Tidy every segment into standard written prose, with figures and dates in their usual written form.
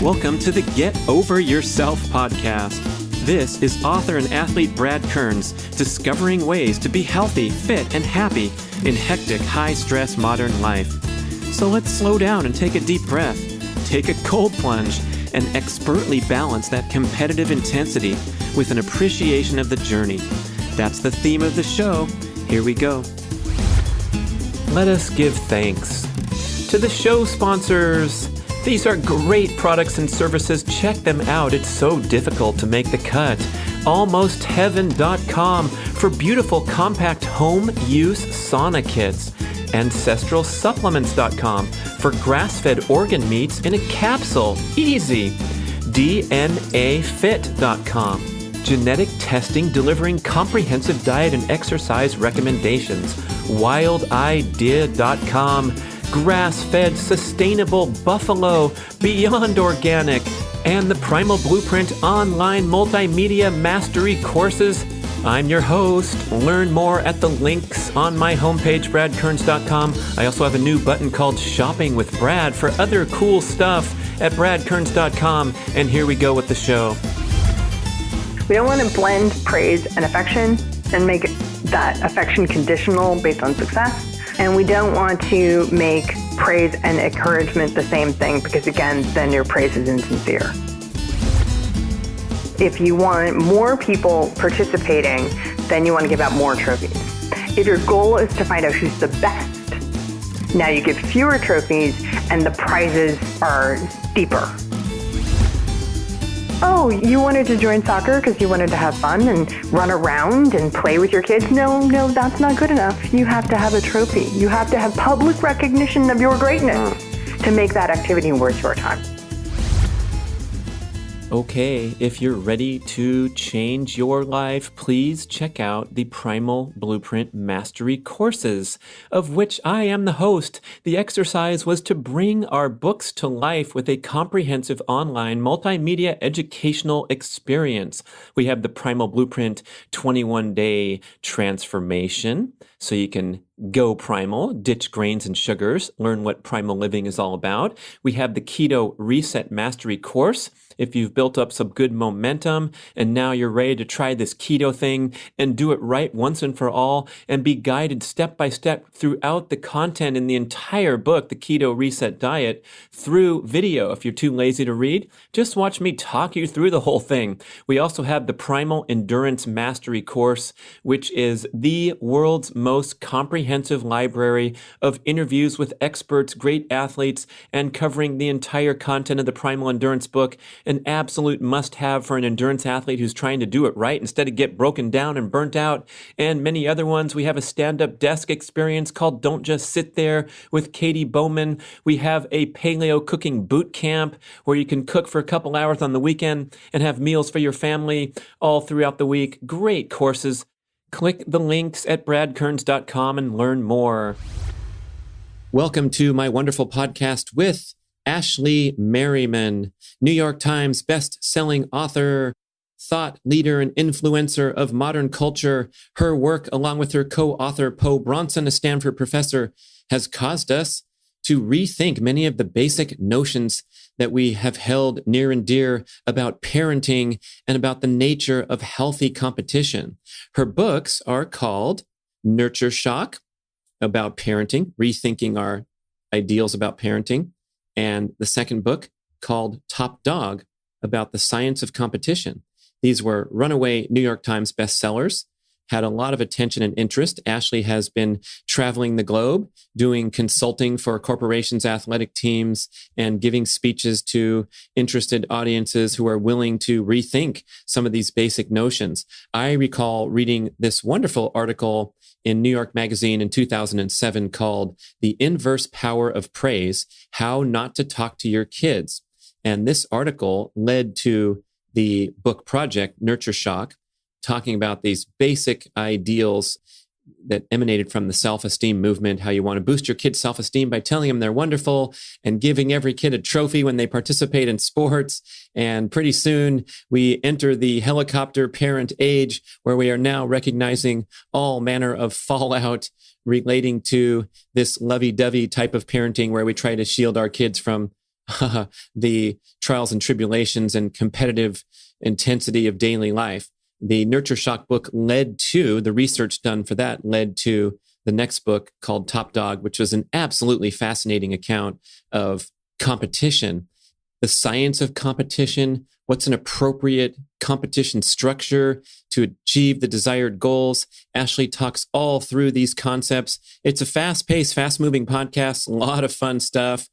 Welcome to the Get Over Yourself podcast. This is author and athlete Brad Kearns discovering ways to be healthy, fit, and happy in hectic, high-stress modern life. So let's slow down and take a deep breath, take a cold plunge, and expertly balance that competitive intensity with an appreciation of the journey. That's the theme of the show. Here we go. Let us give thanks to the show sponsors. These are great products and services. Check them out. It's so difficult to make the cut. AlmostHeaven.com for beautiful compact home use sauna kits. AncestralSupplements.com for grass-fed organ meats in a capsule. Easy. DNAFit.com. Genetic testing delivering comprehensive diet and exercise recommendations. WildIdea.com. Grass-fed, sustainable buffalo, beyond organic, and the Primal Blueprint online multimedia mastery courses. I'm your host. Learn more at the links on my homepage, bradkearns.com. I also have a new button called Shopping with Brad for other cool stuff at bradkearns.com. And here we go with the show. We don't want to blend praise and affection and make that affection conditional based on success. And we don't want to make praise and encouragement the same thing because, again, then your praise is insincere. If you want more people participating, then you want to give out more trophies. If your goal is to find out who's the best, now you give fewer trophies and the prizes are steeper. Oh, you wanted to join soccer because you wanted to have fun and run around and play with your kids? No, that's not good enough. You have to have a trophy. You have to have public recognition of your greatness to make that activity worth your time. Okay, if you're ready to change your life, please check out the Primal Blueprint Mastery courses, of which I am the host. The exercise was to bring our books to life with a comprehensive online multimedia educational experience. We have the Primal Blueprint 21-day transformation, so you can go primal, ditch grains and sugars, learn what primal living is all about. We have the Keto Reset Mastery course. If you've built up some good momentum and now you're ready to try this keto thing and do it right once and for all and be guided step by step throughout the content in the entire book, The Keto Reset Diet, through video. If you're too lazy to read, just watch me talk you through the whole thing. We also have the Primal Endurance Mastery course, which is the world's most comprehensive library of interviews with experts, great athletes, and covering the entire content of the Primal Endurance book. An absolute must-have for an endurance athlete who's trying to do it right instead of get broken down and burnt out. And many other ones. We have a stand-up desk experience called Don't Just Sit There with Katie Bowman. We have a paleo cooking boot camp where you can cook for a couple hours on the weekend and have meals for your family all throughout the week. Great courses. Click the links at bradkearns.com and learn more. Welcome to my wonderful podcast with Ashley Merryman, New York Times best-selling author, thought leader and influencer of modern culture. Her work, along with her co-author Po Bronson, a Stanford professor, has caused us to rethink many of the basic notions that we have held near and dear about parenting and about the nature of healthy competition. Her books are called Nurtureshock, about parenting, rethinking our ideals about parenting, and the second book called Top Dog, about the science of competition. These were runaway New York Times bestsellers, had a lot of attention and interest. Ashley has been traveling the globe, doing consulting for corporations' athletic teams, and giving speeches to interested audiences who are willing to rethink some of these basic notions. I recall reading this wonderful article in New York Magazine in 2007 called The Inverse Power of Praise, How Not to Talk to Your Kids. And this article led to the book project, Nurtureshock, talking about these basic ideals that emanated from the self-esteem movement, how you want to boost your kids' self-esteem by telling them they're wonderful and giving every kid a trophy when they participate in sports. And pretty soon we enter the helicopter parent age where we are now recognizing all manner of fallout relating to this lovey-dovey type of parenting where we try to shield our kids from the trials and tribulations and competitive intensity of daily life. The Nurtureshock book the research done for that led to the next book called Top Dog, which was an absolutely fascinating account of competition, the science of competition, what's an appropriate competition structure to achieve the desired goals. Ashley talks all through these concepts. It's a fast-paced, fast-moving podcast, a lot of fun stuff.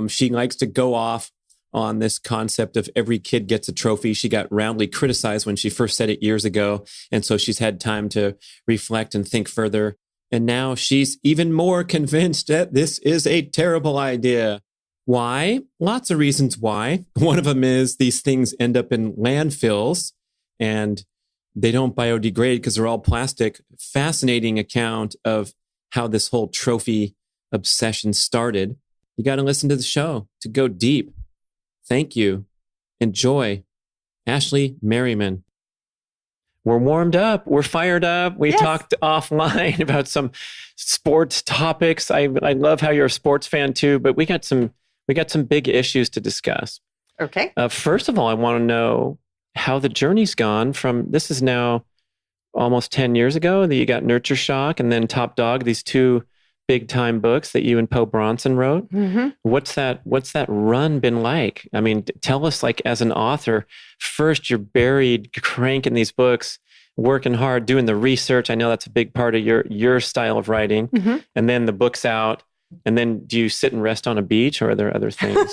She likes to go off on this concept of every kid gets a trophy. She got roundly criticized when she first said it years ago. And so she's had time to reflect and think further. And now she's even more convinced that this is a terrible idea. Why? Lots of reasons why. One of them is these things end up in landfills and they don't biodegrade because they're all plastic. Fascinating account of how this whole trophy obsession started. You got to listen to the show to go deep. Thank you. Enjoy. Ashley Merryman. We're warmed up. We're fired up. We talked offline about some sports topics. I love how you're a sports fan too, but we got some big issues to discuss. Okay. First of all, I want to know how the journey's gone from, this is now almost 10 years ago that you got Nurtureshock and then Top Dog, these two big time books that you and Po Bronson wrote. Mm-hmm. What's that run been like? I mean, tell us, like, as an author, first you're buried, cranking these books, working hard, doing the research. I know that's a big part of your style of writing. Mm-hmm. And then the book's out. And then do you sit and rest on a beach, or are there other things?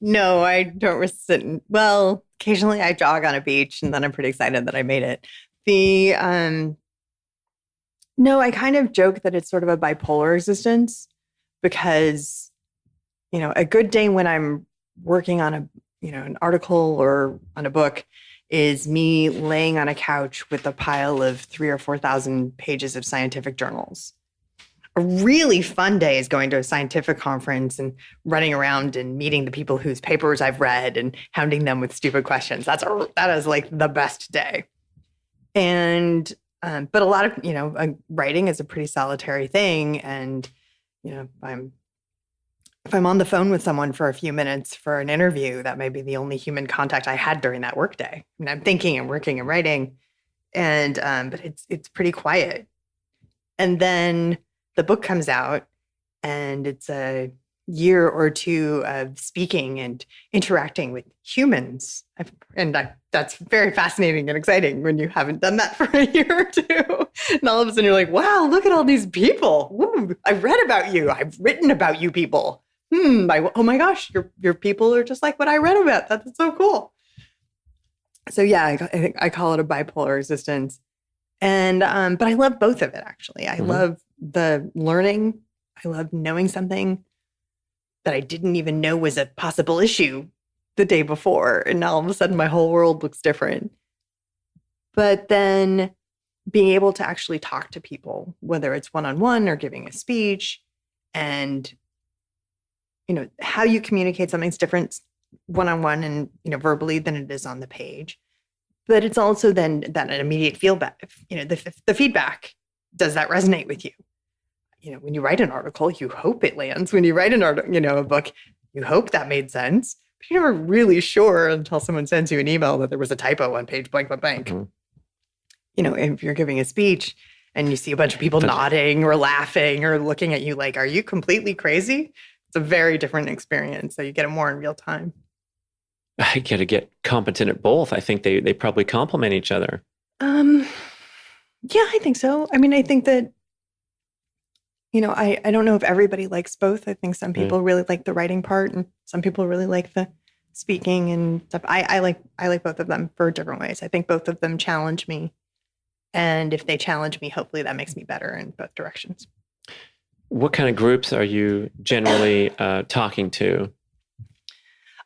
No, I don't sit. Well, occasionally I jog on a beach and then I'm pretty excited that I made it. No, I kind of joke that it's sort of a bipolar existence because, a good day when I'm working on an article or on a book is me laying on a couch with a pile of 3,000 or 4,000 pages of scientific journals. A really fun day is going to a scientific conference and running around and meeting the people whose papers I've read and hounding them with stupid questions. That is like the best day. And but a lot of writing is a pretty solitary thing, and if I'm on the phone with someone for a few minutes for an interview, that may be the only human contact I had during that workday. I mean, I'm thinking and working and writing, and but it's pretty quiet. And then the book comes out, and it's a year or two of speaking and interacting with humans. That's very fascinating and exciting when you haven't done that for a year or two. And all of a sudden you're like, wow, look at all these people. Woo, I've read about you. I've written about you people. Oh my gosh, your people are just like what I read about. That's so cool. So yeah, I think I call it a bipolar existence. And but I love both of it, actually. I love the learning. I love knowing something that I didn't even know was a possible issue the day before. And now all of a sudden my whole world looks different. But then being able to actually talk to people, whether it's one-on-one or giving a speech, and, how you communicate something's different one-on-one and, verbally than it is on the page. But it's also then that an immediate feedback, the feedback. Does that resonate with you? When you write an article, you hope it lands. When you write an article, a book, you hope that made sense. But you're never really sure until someone sends you an email that there was a typo on page blank, blank, blank. Mm-hmm. If you're giving a speech and you see a bunch of people nodding or laughing or looking at you like, are you completely crazy? It's a very different experience. So you get it more in real time. I got to get competent at both. I think they probably complement each other. Yeah, I think so. I mean, I think that, I don't know if everybody likes both. I think some people really like the writing part and some people really like the speaking and stuff. I like both of them for different ways. I think both of them challenge me. And if they challenge me, hopefully that makes me better in both directions. What kind of groups are you generally talking to?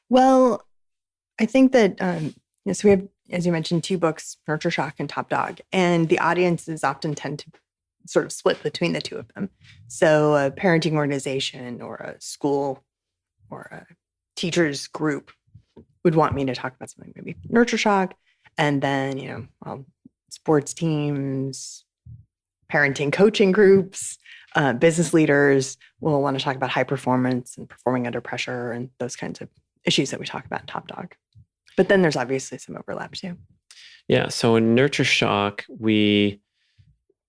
Well, I think that, so we have, as you mentioned, 2 books, Nurtureshock and Top Dog, and the audiences often tend to sort of split between the 2 of them. So a parenting organization or a school or a teachers group would want me to talk about something, maybe Nurtureshock, and then, sports teams, parenting coaching groups, business leaders will want to talk about high performance and performing under pressure and those kinds of issues that we talk about in Top Dog. But then there's obviously some overlap too. Yeah. So in Nurtureshock, we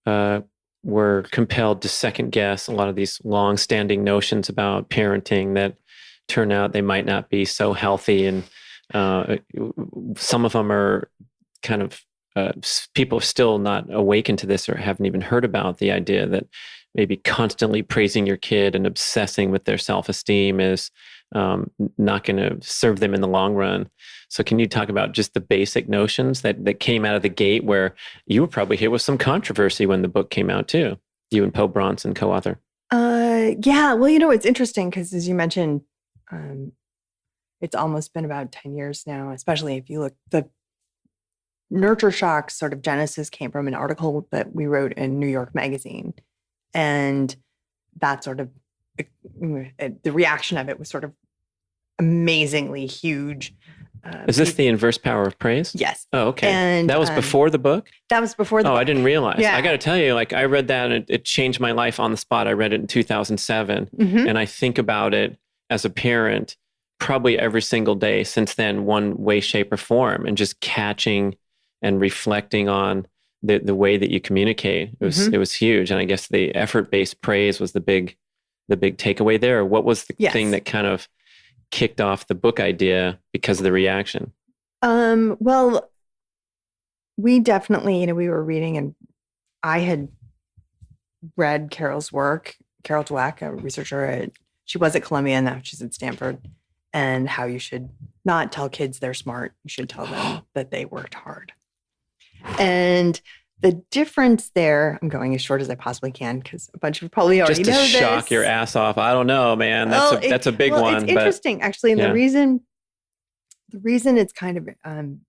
were compelled to second guess a lot of these long-standing notions about parenting that turn out they might not be so healthy. And some of them are kind of, people are still not awakened to this or haven't even heard about the idea that maybe constantly praising your kid and obsessing with their self-esteem is not going to serve them in the long run. So can you talk about just the basic notions that came out of the gate, where you were probably hit with some controversy when the book came out too, you and Po Bronson, co-author? Yeah, well, it's interesting because as you mentioned, it's almost been about 10 years now, especially if you look, the Nurtureshock sort of genesis came from an article that we wrote in New York Magazine. And that sort of, the reaction of it was sort of amazingly huge. Is this the inverse power of praise? Yes. Oh, okay. And that was before the book? That was before the book. I didn't realize. Yeah. I got to tell you, I read that and it changed my life on the spot. I read it in 2007. Mm-hmm. And I think about it as a parent probably every single day since then, one way, shape, or form, and just catching and reflecting on the way that you communicate. It was huge. And I guess the effort-based praise was the big takeaway there. What was the thing that kind of kicked off the book idea because of the reaction? Well, we definitely, we were reading, and I had read Carol's work, Carol Dweck, a researcher she was at Columbia and now she's at Stanford, and how you should not tell kids they're smart. You should tell them that they worked hard. And the difference there, I'm going as short as I possibly can because a bunch of you probably already know this. Just to shock your ass off. I don't know, man. That's a big one. It's interesting, actually. And the reason it's kind of, I'm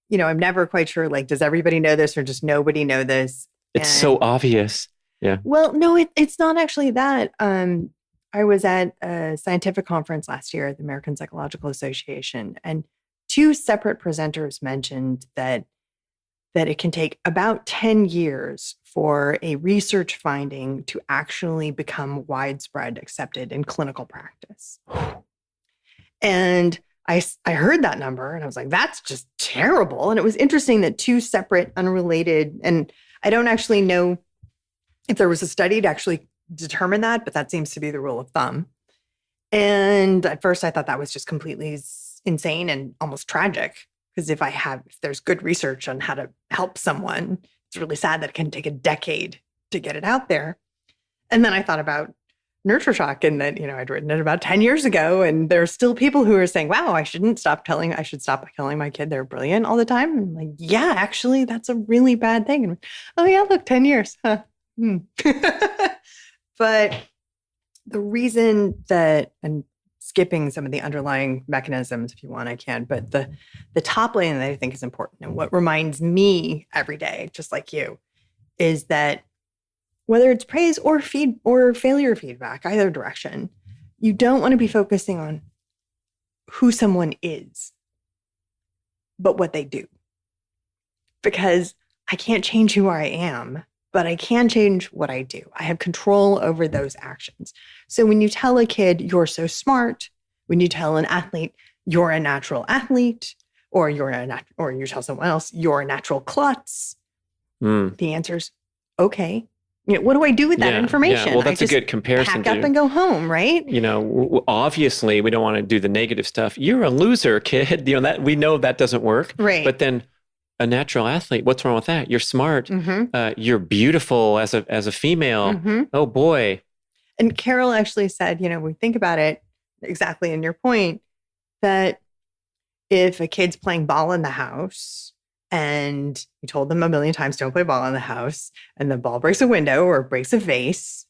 never quite sure, does everybody know this or just nobody know this? It's so obvious. Yeah. Well, no, it's not actually that. I was at a scientific conference last year at the American Psychological Association, and two separate presenters mentioned that it can take about 10 years for a research finding to actually become widespread accepted in clinical practice. And I heard that number and I was like, that's just terrible. And it was interesting that two separate, unrelated, and I don't actually know if there was a study to actually determine that, but that seems to be the rule of thumb. And at first I thought that was just completely insane and almost tragic. Because if there's good research on how to help someone, it's really sad that it can take a decade to get it out there. And then I thought about Nurtureshock and that, I'd written it about 10 years ago. And there are still people who are saying, wow, I should stop telling my kid they're brilliant all the time. And I'm like, yeah, actually, that's a really bad thing. And, oh yeah, look, 10 years. Huh. But the reason that, and skipping some of the underlying mechanisms, if you want, I can. But the top line that I think is important and what reminds me every day, just like you, is that whether it's praise or failure feedback, either direction, you don't want to be focusing on who someone is, but what they do. Because I can't change who I am, but I can change what I do. I have control over those actions. So when you tell a kid, you're so smart, when you tell an athlete, you're a natural athlete, or you tell someone else, you're a natural klutz, the answer's, okay. What do I do with that information? Yeah. Well, that's a good comparison. Pack up and go home, right? Obviously, we don't want to do the negative stuff. You're a loser, kid. That we know that doesn't work. Right. But then a natural athlete, what's wrong with that? You're smart. Mm-hmm. You're beautiful as a female. Mm-hmm. Oh boy. And Carol actually said, we think about it exactly in your point, that if a kid's playing ball in the house and you told them a million times, don't play ball in the house, and the ball breaks a window or breaks a vase,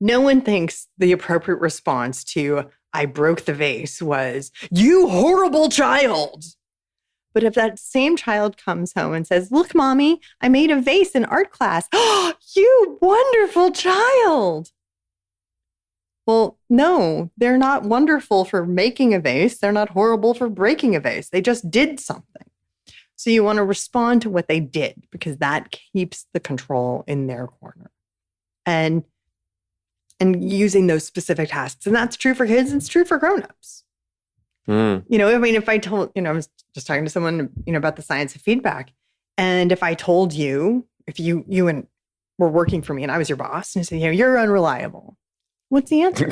no one thinks the appropriate response to, I broke the vase, was, you horrible child. But if that same child comes home and says, look, mommy, I made a vase in art class. Oh, you wonderful child. Well, no, they're not wonderful for making a vase. They're not horrible for breaking a vase. They just did something. So you want to respond to what they did because that keeps the control in their corner. and using those specific tasks. And that's true for kids. It's true for grownups. You know, I mean, if I told, you know, I was just talking to someone, you know, about the science of feedback. And if I told you, if you and were working for me and I was your boss and I said, you know, you're unreliable. What's the answer?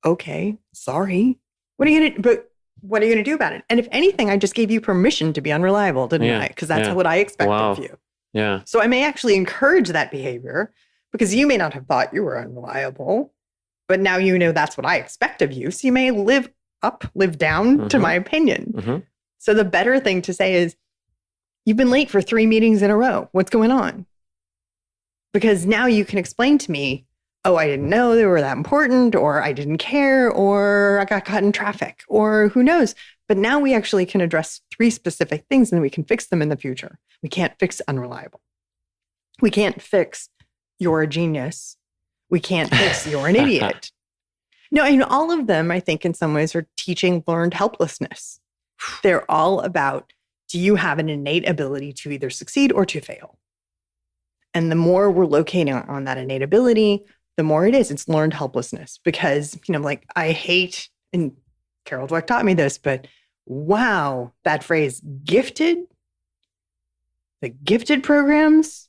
Okay, sorry. What are you going to do about it? And if anything, I just gave you permission to be unreliable, didn't I? Because that's what I expect of you. Yeah. So I may actually encourage that behavior because you may not have thought you were unreliable, but now you know that's what I expect of you. So you may live down to my opinion. So the better thing to say is, you've been late for 3 meetings in a row. What's going on? Because now you can explain to me, oh, I didn't know they were that important, or I didn't care, or I got caught in traffic, or who knows. But now we actually can address 3 specific things and we can fix them in the future. We can't fix unreliable. We can't fix you're a genius. We can't fix you're an idiot. No, and all of them, I think, in some ways are teaching learned helplessness. They're all about, do you have an innate ability to either succeed or to fail? And the more we're locating on that innate ability, the more it's learned helplessness. Because, you know, like I hate, and Carol Dweck taught me this, but wow, that phrase gifted, the gifted programs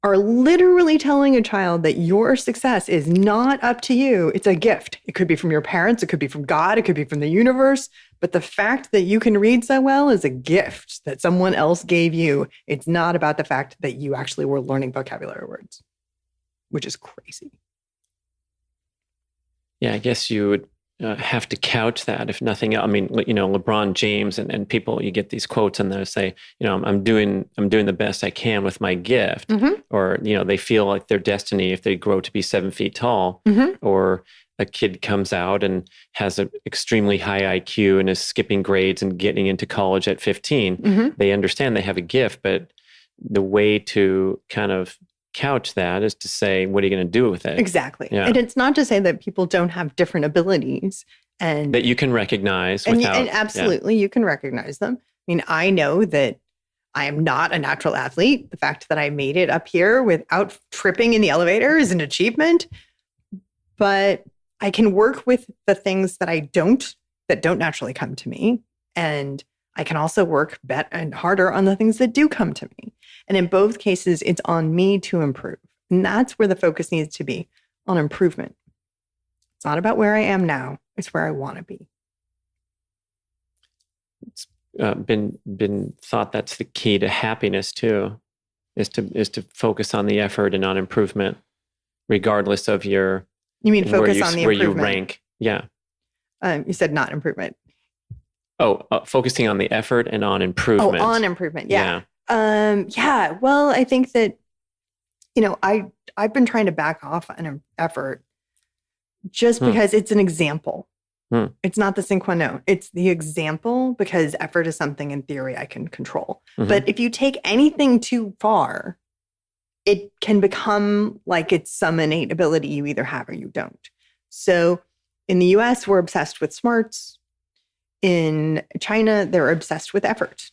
are literally telling a child that your success is not up to you. It's a gift. It could be from your parents. It could be from God. It could be from the universe. But the fact that you can read so well is a gift that someone else gave you. It's not about the fact that you actually were learning vocabulary words, which is crazy. Yeah, I guess you would have to couch that, if nothing else. I mean, you know, LeBron James and people, you get these quotes and they say, you know, I'm doing the best I can with my gift. Or, you know, they feel like their destiny if they grow to be 7 feet tall. Or a kid comes out and has an extremely high IQ and is skipping grades and getting into college at 15. They understand they have a gift, but the way to kind of couch that is to say, what are you going to do with it? Exactly. Yeah. And it's not to say that people don't have different abilities and that you can recognize and absolutely you can recognize them. I mean, I know that I am not a natural athlete. The fact that I made it up here without tripping in the elevator is an achievement, but I can work with the things that don't naturally come to me. And I can also work better and harder on the things that do come to me. And in both cases, it's on me to improve. And that's where the focus needs to be, on improvement. It's not about where I am now. It's where I want to be. It's been thought that's the key to happiness too, is to focus on the effort and on improvement, regardless of your. You mean focus on the improvement? Where you rank. Yeah. You said not improvement. Oh, focusing on the effort and on improvement. Oh, on improvement. Yeah. Yeah. Well, I think that, you know, I've been trying to back off on effort just because it's an example. It's not the sine qua non. It's the example, because effort is something in theory I can control. But if you take anything too far, it can become like it's some innate ability you either have or you don't. So in the US, we're obsessed with smarts. In China, they're obsessed with effort.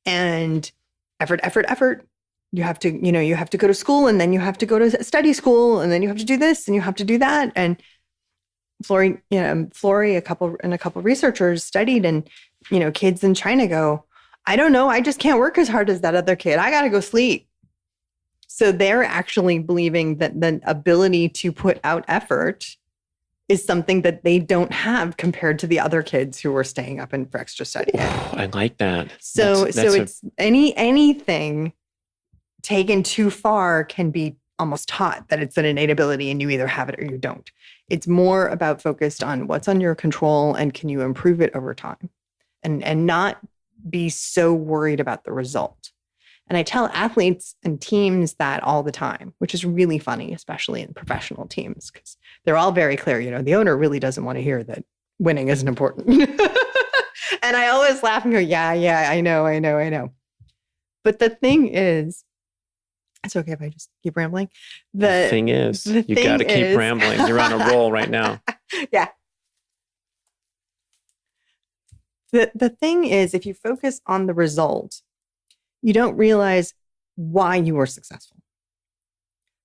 And effort. You have to go to school, and then you have to go to study school, and then you have to do this and you have to do that. And Flory, a couple researchers studied, and, you know, kids in China go, I don't know, I just can't work as hard as that other kid. I got to go sleep. So they're actually believing that the ability to put out effort is something that they don't have compared to the other kids who were staying up for extra study. Oh, I like that. So it's anything taken too far can be almost taught that it's an innate ability and you either have it or you don't. It's more about focused on what's on your control and can you improve it over time, and not be so worried about the result. And I tell athletes and teams that all the time, which is really funny, especially in professional teams, because they're all very clear. You know, the owner really doesn't want to hear that winning isn't important. And I always laugh and go, yeah, I know. But the thing is, it's okay if I just keep rambling. The thing is, you got to keep rambling. You're on a roll right now. Yeah. The thing is, if you focus on the result, you don't realize why you were successful.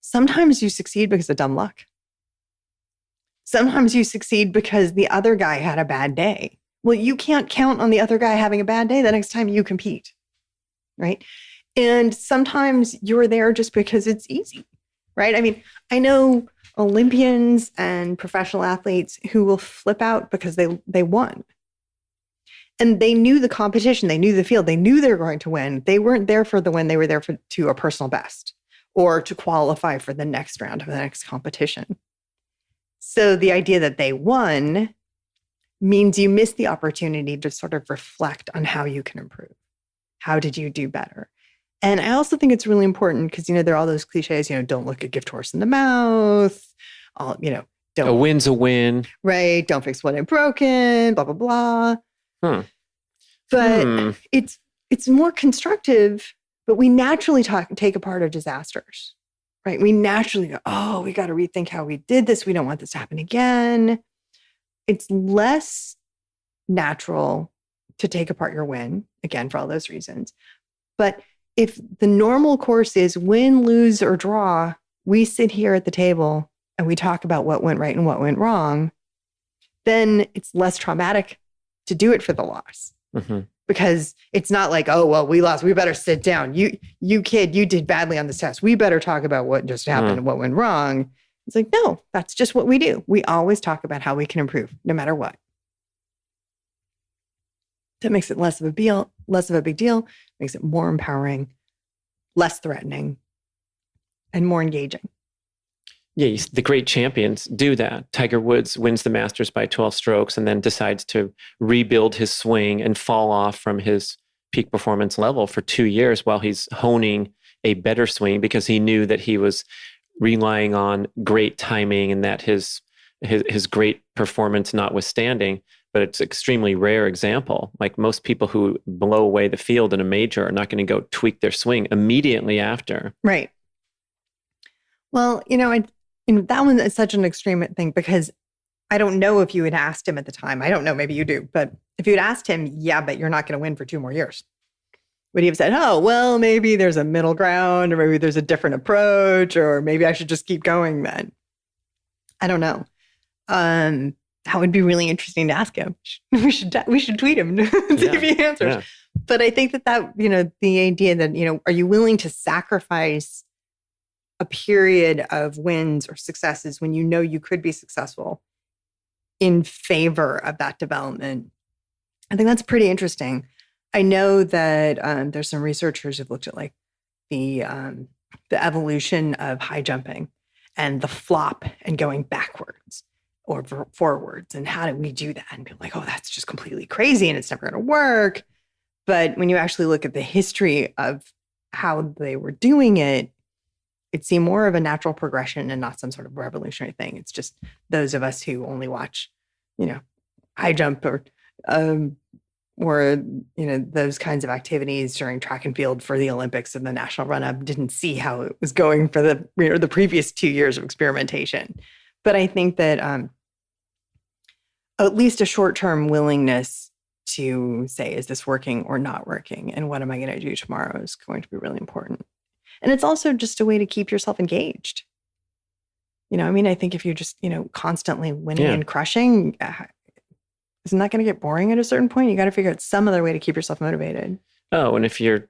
Sometimes you succeed because of dumb luck. Sometimes you succeed because the other guy had a bad day. Well, you can't count on the other guy having a bad day the next time you compete, right? And sometimes you're there just because it's easy, right? I mean, I know Olympians and professional athletes who will flip out because they won. And they knew the competition, they knew the field, they knew they were going to win. They weren't there for the win, they were there to a personal best or to qualify for the next round of the next competition. So the idea that they won means you miss the opportunity to sort of reflect on how you can improve. How did you do better? And I also think it's really important because, there are all those cliches, don't look a gift horse in the mouth, don't. A win's a win. Right. Don't fix what ain't broken, blah, blah, blah. But it's more constructive, but we naturally take apart our disasters, right? We naturally go, oh, we got to rethink how we did this. We don't want this to happen again. It's less natural to take apart your win, again, for all those reasons. But if the normal course is win, lose, or draw, we sit here at the table and we talk about what went right and what went wrong, then it's less traumatic to do it for the loss. Mm-hmm. Because it's not like, oh, well, we lost. We better sit down. You kid, you did badly on this test. We better talk about what just happened and what went wrong. It's like, no, that's just what we do. We always talk about how we can improve no matter what. That makes it less of a big deal, makes it more empowering, less threatening, and more engaging. Yeah, the great champions do that. Tiger Woods wins the Masters by 12 strokes and then decides to rebuild his swing and fall off from his peak performance level for 2 years while he's honing a better swing because he knew that he was relying on great timing and that his great performance notwithstanding. But it's an extremely rare example. Like most people who blow away the field in a major are not going to go tweak their swing immediately after. Right. Well, that one is such an extreme thing because I don't know if you had asked him at the time. I don't know, maybe you do. But if you had asked him, yeah, but you're not going to win for 2 more years. Would he have said, oh, well, maybe there's a middle ground or maybe there's a different approach or maybe I should just keep going then? I don't know. That would be really interesting to ask him. We should tweet him to see if he answers. Yeah. But I think that the idea that, are you willing to sacrifice a period of wins or successes when you could be successful in favor of that development? I think that's pretty interesting. I know that there's some researchers who've looked at like the evolution of high jumping and the flop and going backwards or forwards. And how do we do that? And people are like, oh, that's just completely crazy and it's never going to work. But when you actually look at the history of how they were doing it, it seemed more of a natural progression and not some sort of revolutionary thing. It's just those of us who only watch, high jump or those kinds of activities during track and field for the Olympics and the national run-up didn't see how it was going for the previous 2 years of experimentation. But I think that at least a short-term willingness to say, is this working or not working? And what am I going to do tomorrow is going to be really important. And it's also just a way to keep yourself engaged. I think if you're just, constantly winning and crushing, isn't that going to get boring at a certain point? You got to figure out some other way to keep yourself motivated. Oh, and if you're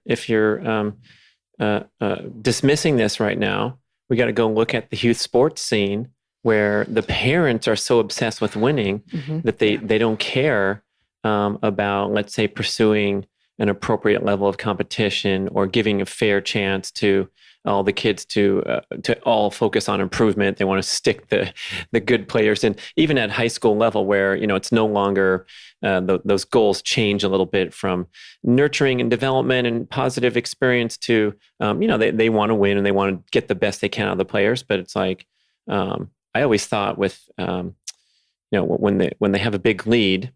dismissing this right now, we got to go look at the youth sports scene where the parents are so obsessed with winning that they don't care about, let's say, pursuing an appropriate level of competition or giving a fair chance to all the kids to all focus on improvement. They want to stick the good players in, even at high school level where, it's no longer, those goals change a little bit from nurturing and development and positive experience to, they want to win and they want to get the best they can out of the players. But it's like, I always thought with, when they have a big lead,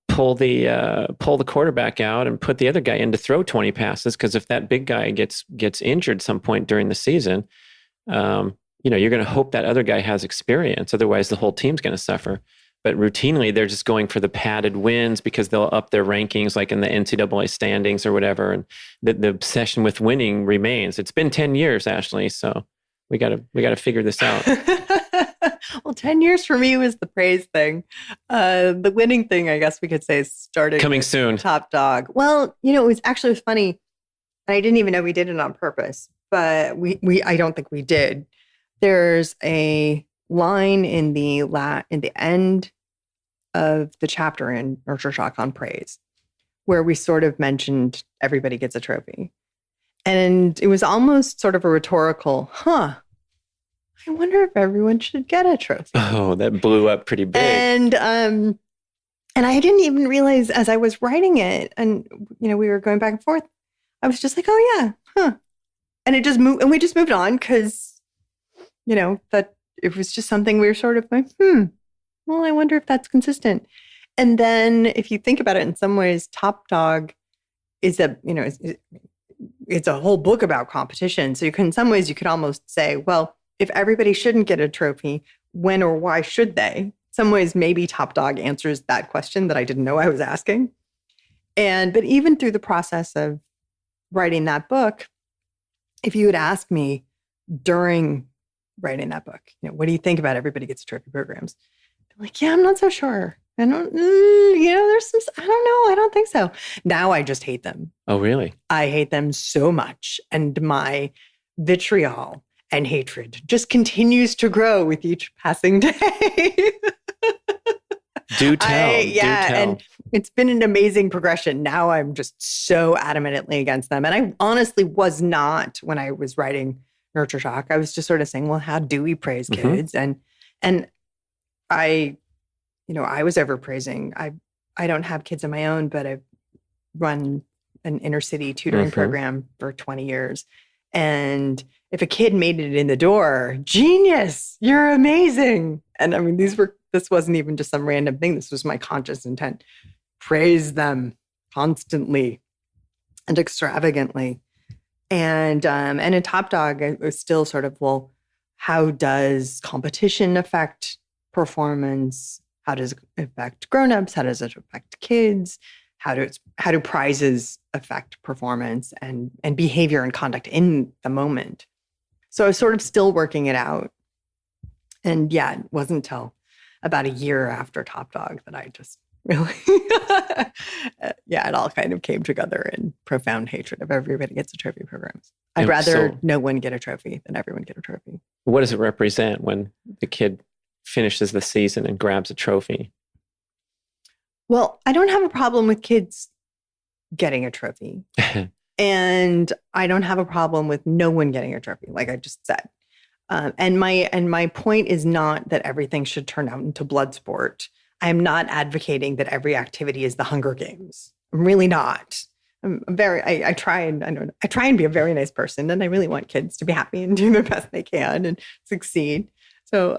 pull the quarterback out and put the other guy in to throw 20 passes. Because if that big guy gets injured some point during the season, you're going to hope that other guy has experience. Otherwise, the whole team's going to suffer. But routinely, they're just going for the padded wins because they'll up their rankings, like in the NCAA standings or whatever. And the obsession with winning remains. It's been 10 years, Ashley. So We gotta figure this out. Well, 10 years for me was the praise thing. The winning thing, I guess we could say, started Coming soon. Top Dog. Well, it was funny. I didn't even know we did it on purpose, but I don't think we did. There's a line in the end of the chapter in Nurtureshock on praise, where we sort of mentioned everybody gets a trophy. And it was almost sort of a rhetorical, I wonder if everyone should get a trophy. Oh, that blew up pretty big. And I didn't even realize as I was writing it, and we were going back and forth, I was just like, oh yeah, and it just moved, and we just moved on because, that it was just something we were sort of like, well, I wonder if that's consistent. And then if you think about it, in some ways, Top Dog is it's a whole book about competition. So in some ways you could almost say, well, if everybody shouldn't get a trophy, when or why should they? In some ways, maybe Top Dog answers that question that I didn't know I was asking. But even through the process of writing that book, if you had asked me during writing that book, what do you think about everybody gets a trophy programs? I'm like, yeah, I'm not so sure. I don't, there's some, I don't know. I don't think so. Now I just hate them. Oh, really? I hate them so much. And my vitriol and hatred just continues to grow with each passing day. Do tell. And it's been an amazing progression. Now I'm just so adamantly against them. And I honestly was not when I was writing Nurtureshock. I was just sort of saying, well, how do we praise kids? And I was overpraising. I don't have kids of my own, but I've run an inner city tutoring program for 20 years. And if a kid made it in the door, genius, you're amazing. And I mean, this wasn't even just some random thing. This was my conscious intent. Praise them constantly and extravagantly. And in Top Dog, it was still sort of, well, how does competition affect performance? How does it affect grown-ups? How does it affect kids? How do prizes affect performance and behavior and conduct in the moment? So I was sort of still working it out. And yeah, it wasn't until about a year after Top Dog that I just really, it all kind of came together in profound hatred of everybody gets a trophy programs. I'd rather no one get a trophy than everyone get a trophy. What does it represent when the kid finishes the season and grabs a trophy? Well, I don't have a problem with kids getting a trophy. And I don't have a problem with no one getting a trophy, like I just said. And my point is not that everything should turn out into blood sport. I am not advocating that every activity is the Hunger Games. I'm really not. I try and be a very nice person, and I really want kids to be happy and do the best they can and succeed. So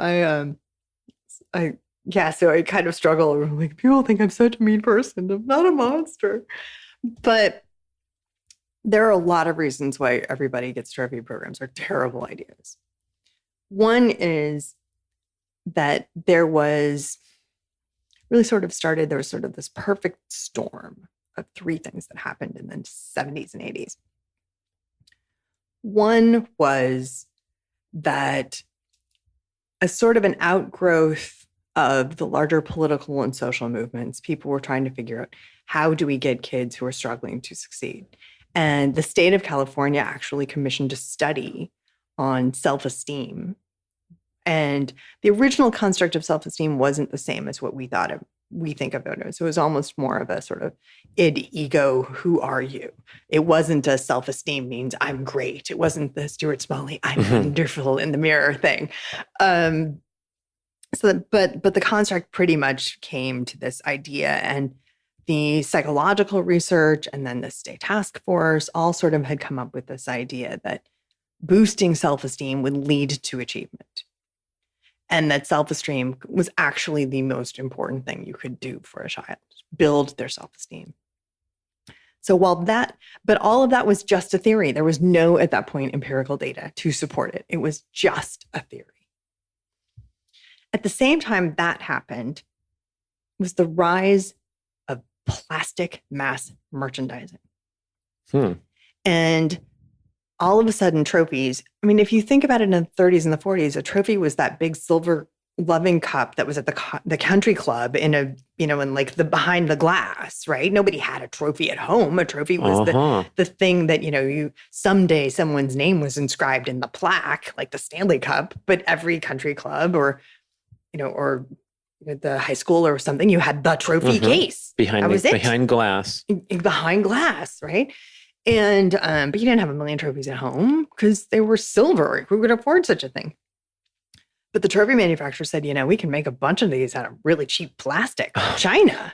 so I kind of struggle. Like, people think I'm such a mean person. I'm not a monster. But there are a lot of reasons why everybody gets trophy programs are terrible ideas. One is that there was this perfect storm of three things that happened in the 70s and 80s. One was that as sort of an outgrowth of the larger political and social movements, people were trying to figure out, how do we get kids who are struggling to succeed? And the state of California actually commissioned a study on self-esteem. And the original construct of self-esteem wasn't the same as what we think of it. So it was almost more of a sort of id, ego, who are you? It wasn't a self-esteem means I'm great. It wasn't the Stuart Smalley, I'm wonderful in the mirror thing. But the construct pretty much came to this idea, and the psychological research and then the state task force all sort of had come up with this idea that boosting self-esteem would lead to achievement. And that self-esteem was actually the most important thing you could do for a child, build their self-esteem. So but all of that was just a theory. There was no, at that point, empirical data to support it. It was just a theory. At the same time that happened was the rise of plastic mass merchandising. And all of a sudden trophies, I mean, if you think about it in the 30s and the 40s, a trophy was that big silver loving cup that was at the country club in like the behind the glass, right? Nobody had a trophy at home. A trophy was the thing that, you someday someone's name was inscribed in the plaque, like the Stanley Cup, but every country club or the high school or something, you had the trophy case. Behind glass. Behind glass, right? And, but you didn't have a million trophies at home because they were silver. Who could afford such a thing? But the trophy manufacturer said, we can make a bunch of these out of really cheap plastic, China.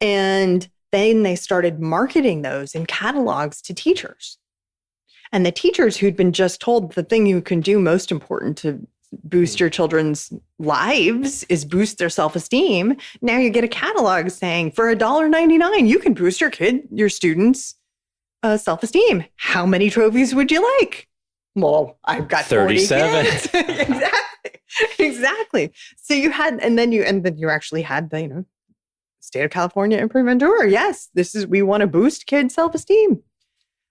And then they started marketing those in catalogs to teachers. And the teachers who'd been just told the thing you can do most important to boost your children's lives is boost their self-esteem. Now you get a catalog saying for $1.99, you can boost your students' self-esteem. How many trophies would you like? Well, I've got 37. Exactly. So you had, and then you actually had the, state of California imprimandor. Yes, we want to boost kids' self-esteem.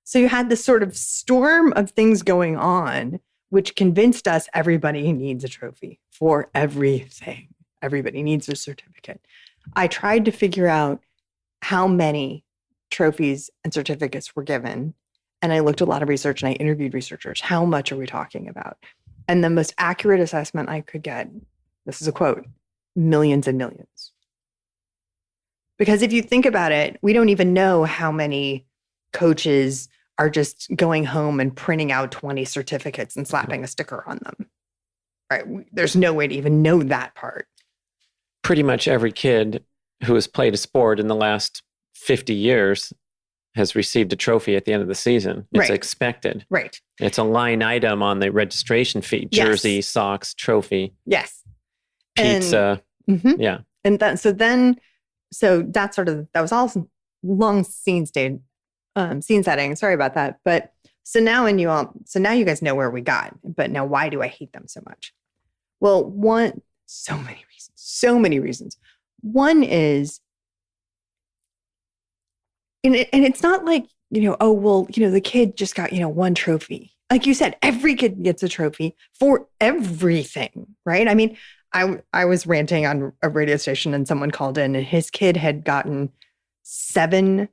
So you had this sort of storm of things going on, which convinced us everybody needs a trophy for everything. Everybody needs a certificate. I tried to figure out how many trophies and certificates were given. And I looked at a lot of research and I interviewed researchers. How much are we talking about? And the most accurate assessment I could get, this is a quote, millions and millions. Because if you think about it, we don't even know how many coaches are just going home and printing out 20 certificates and slapping a sticker on them. Right? There's no way to even know that part. Pretty much every kid who has played a sport in the last 50 years has received a trophy at the end of the season. It's expected. Right. It's a line item on the registration fee. Jersey, socks, trophy. Yes. Pizza. Yeah. And that was all long scene setting. Sorry about that. But so now you guys know where we got. But now why do I hate them so much? Well, so many reasons. One is, and it's not like, the kid just got, one trophy. Like you said, every kid gets a trophy for everything, right? I mean, I was ranting on a radio station and someone called in and his kid had gotten 7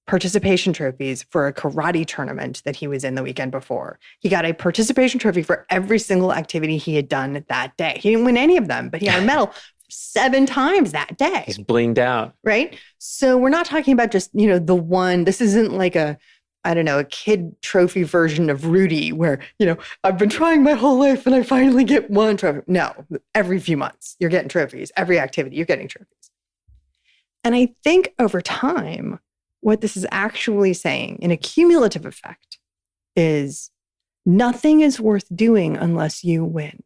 participation trophies for a karate tournament that he was in the weekend before. He got a participation trophy for every single activity he had done that day. He didn't win any of them, but he got a medal 7 times that day. He's blinged out. Right? So we're not talking about just, the one. This isn't like a kid trophy version of Rudy where, I've been trying my whole life and I finally get one trophy. No, every few months you're getting trophies. Every activity you're getting trophies. And I think over time, what this is actually saying in a cumulative effect is nothing is worth doing unless you win.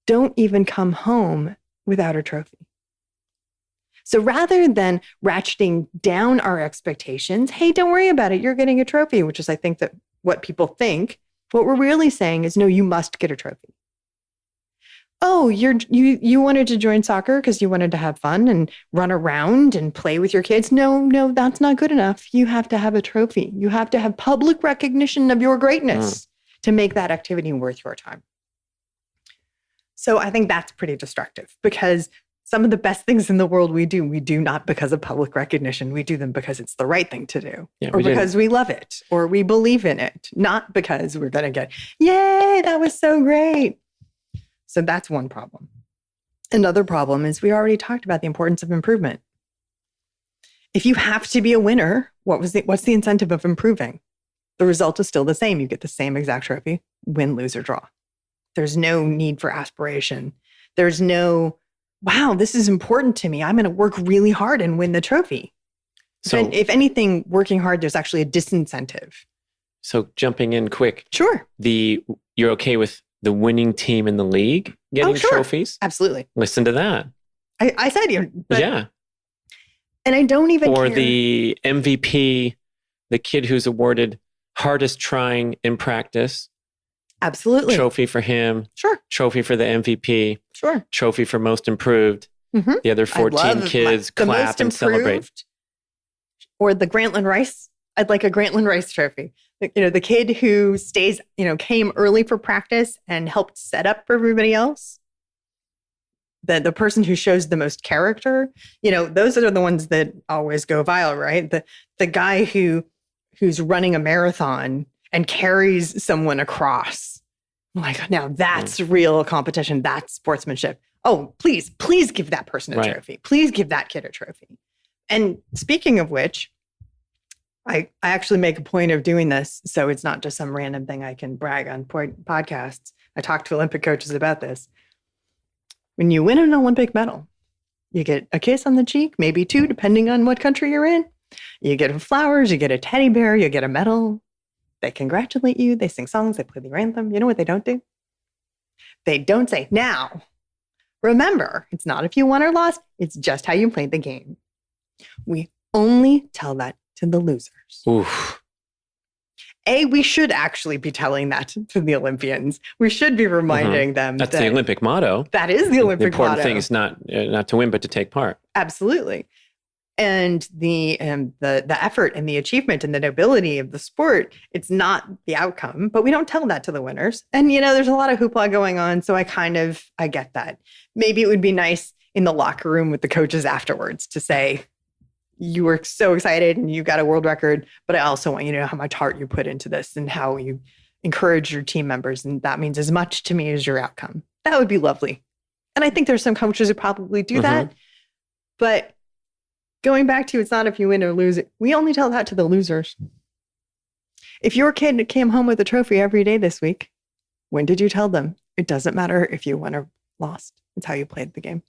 Don't even come home without a trophy. So rather than ratcheting down our expectations, hey, don't worry about it, you're getting a trophy, which is, I think, that what people think, what we're really saying is, no, you must get a trophy. Oh, you wanted to join soccer because you wanted to have fun and run around and play with your kids. No, that's not good enough. You have to have a trophy. You have to have public recognition of your greatness to make that activity worth your time. So I think that's pretty destructive because some of the best things in the world we do not because of public recognition. We do them because it's the right thing to do, or because we love it, or we believe in it, not because we're going to get, yay, that was so great. So that's one problem. Another problem is we already talked about the importance of improvement. If you have to be a winner, what's the incentive of improving? The result is still the same. You get the same exact trophy, win, lose, or draw. There's no need for aspiration. There's no, wow, this is important to me. I'm going to work really hard and win the trophy. So if anything, working hard, there's actually a disincentive. So jumping in quick. Sure. You're okay with the winning team in the league getting trophies? Absolutely. Listen to that. I said you. Yeah. And I don't even Or care. the MVP, the kid who's awarded hardest trying in practice. Absolutely. Trophy for him. Sure. Trophy for the MVP. Sure. Trophy for most improved. The other 14 kids clap and celebrate. Or the Grantland Rice I'd like a Grantland Rice trophy. The kid who stays, came early for practice and helped set up for everybody else. The person who shows the most character, those are the ones that always go viral, right? The guy who's running a marathon and carries someone across. Like, now that's real competition. That's sportsmanship. Oh, please give that person a trophy. Please give that kid a trophy. And speaking of which, I actually make a point of doing this, so it's not just some random thing I can brag on podcasts. I talk to Olympic coaches about this. When you win an Olympic medal, you get a kiss on the cheek, maybe two, depending on what country you're in. You get flowers, you get a teddy bear, you get a medal. They congratulate you, they sing songs, they play the anthem. You know what they don't do? They don't say, now, remember, it's not if you won or lost, it's just how you played the game. We only tell that to the losers. Oof. We should actually be telling that to the Olympians. We should be reminding them. That's the Olympic motto. That is the Olympic motto. The important thing is not to win, but to take part. Absolutely. And the effort and the achievement and the nobility of the sport, it's not the outcome, but we don't tell that to the winners. And, there's a lot of hoopla going on. So I get that. Maybe it would be nice in the locker room with the coaches afterwards to say, you were so excited and you got a world record, but I also want you to know how much heart you put into this and how you encourage your team members. And that means as much to me as your outcome. That would be lovely. And I think there's some coaches who probably do that. But going back to, it's not if you win or lose, we only tell that to the losers. If your kid came home with a trophy every day this week, when did you tell them? It doesn't matter if you won or lost. It's how you played the game.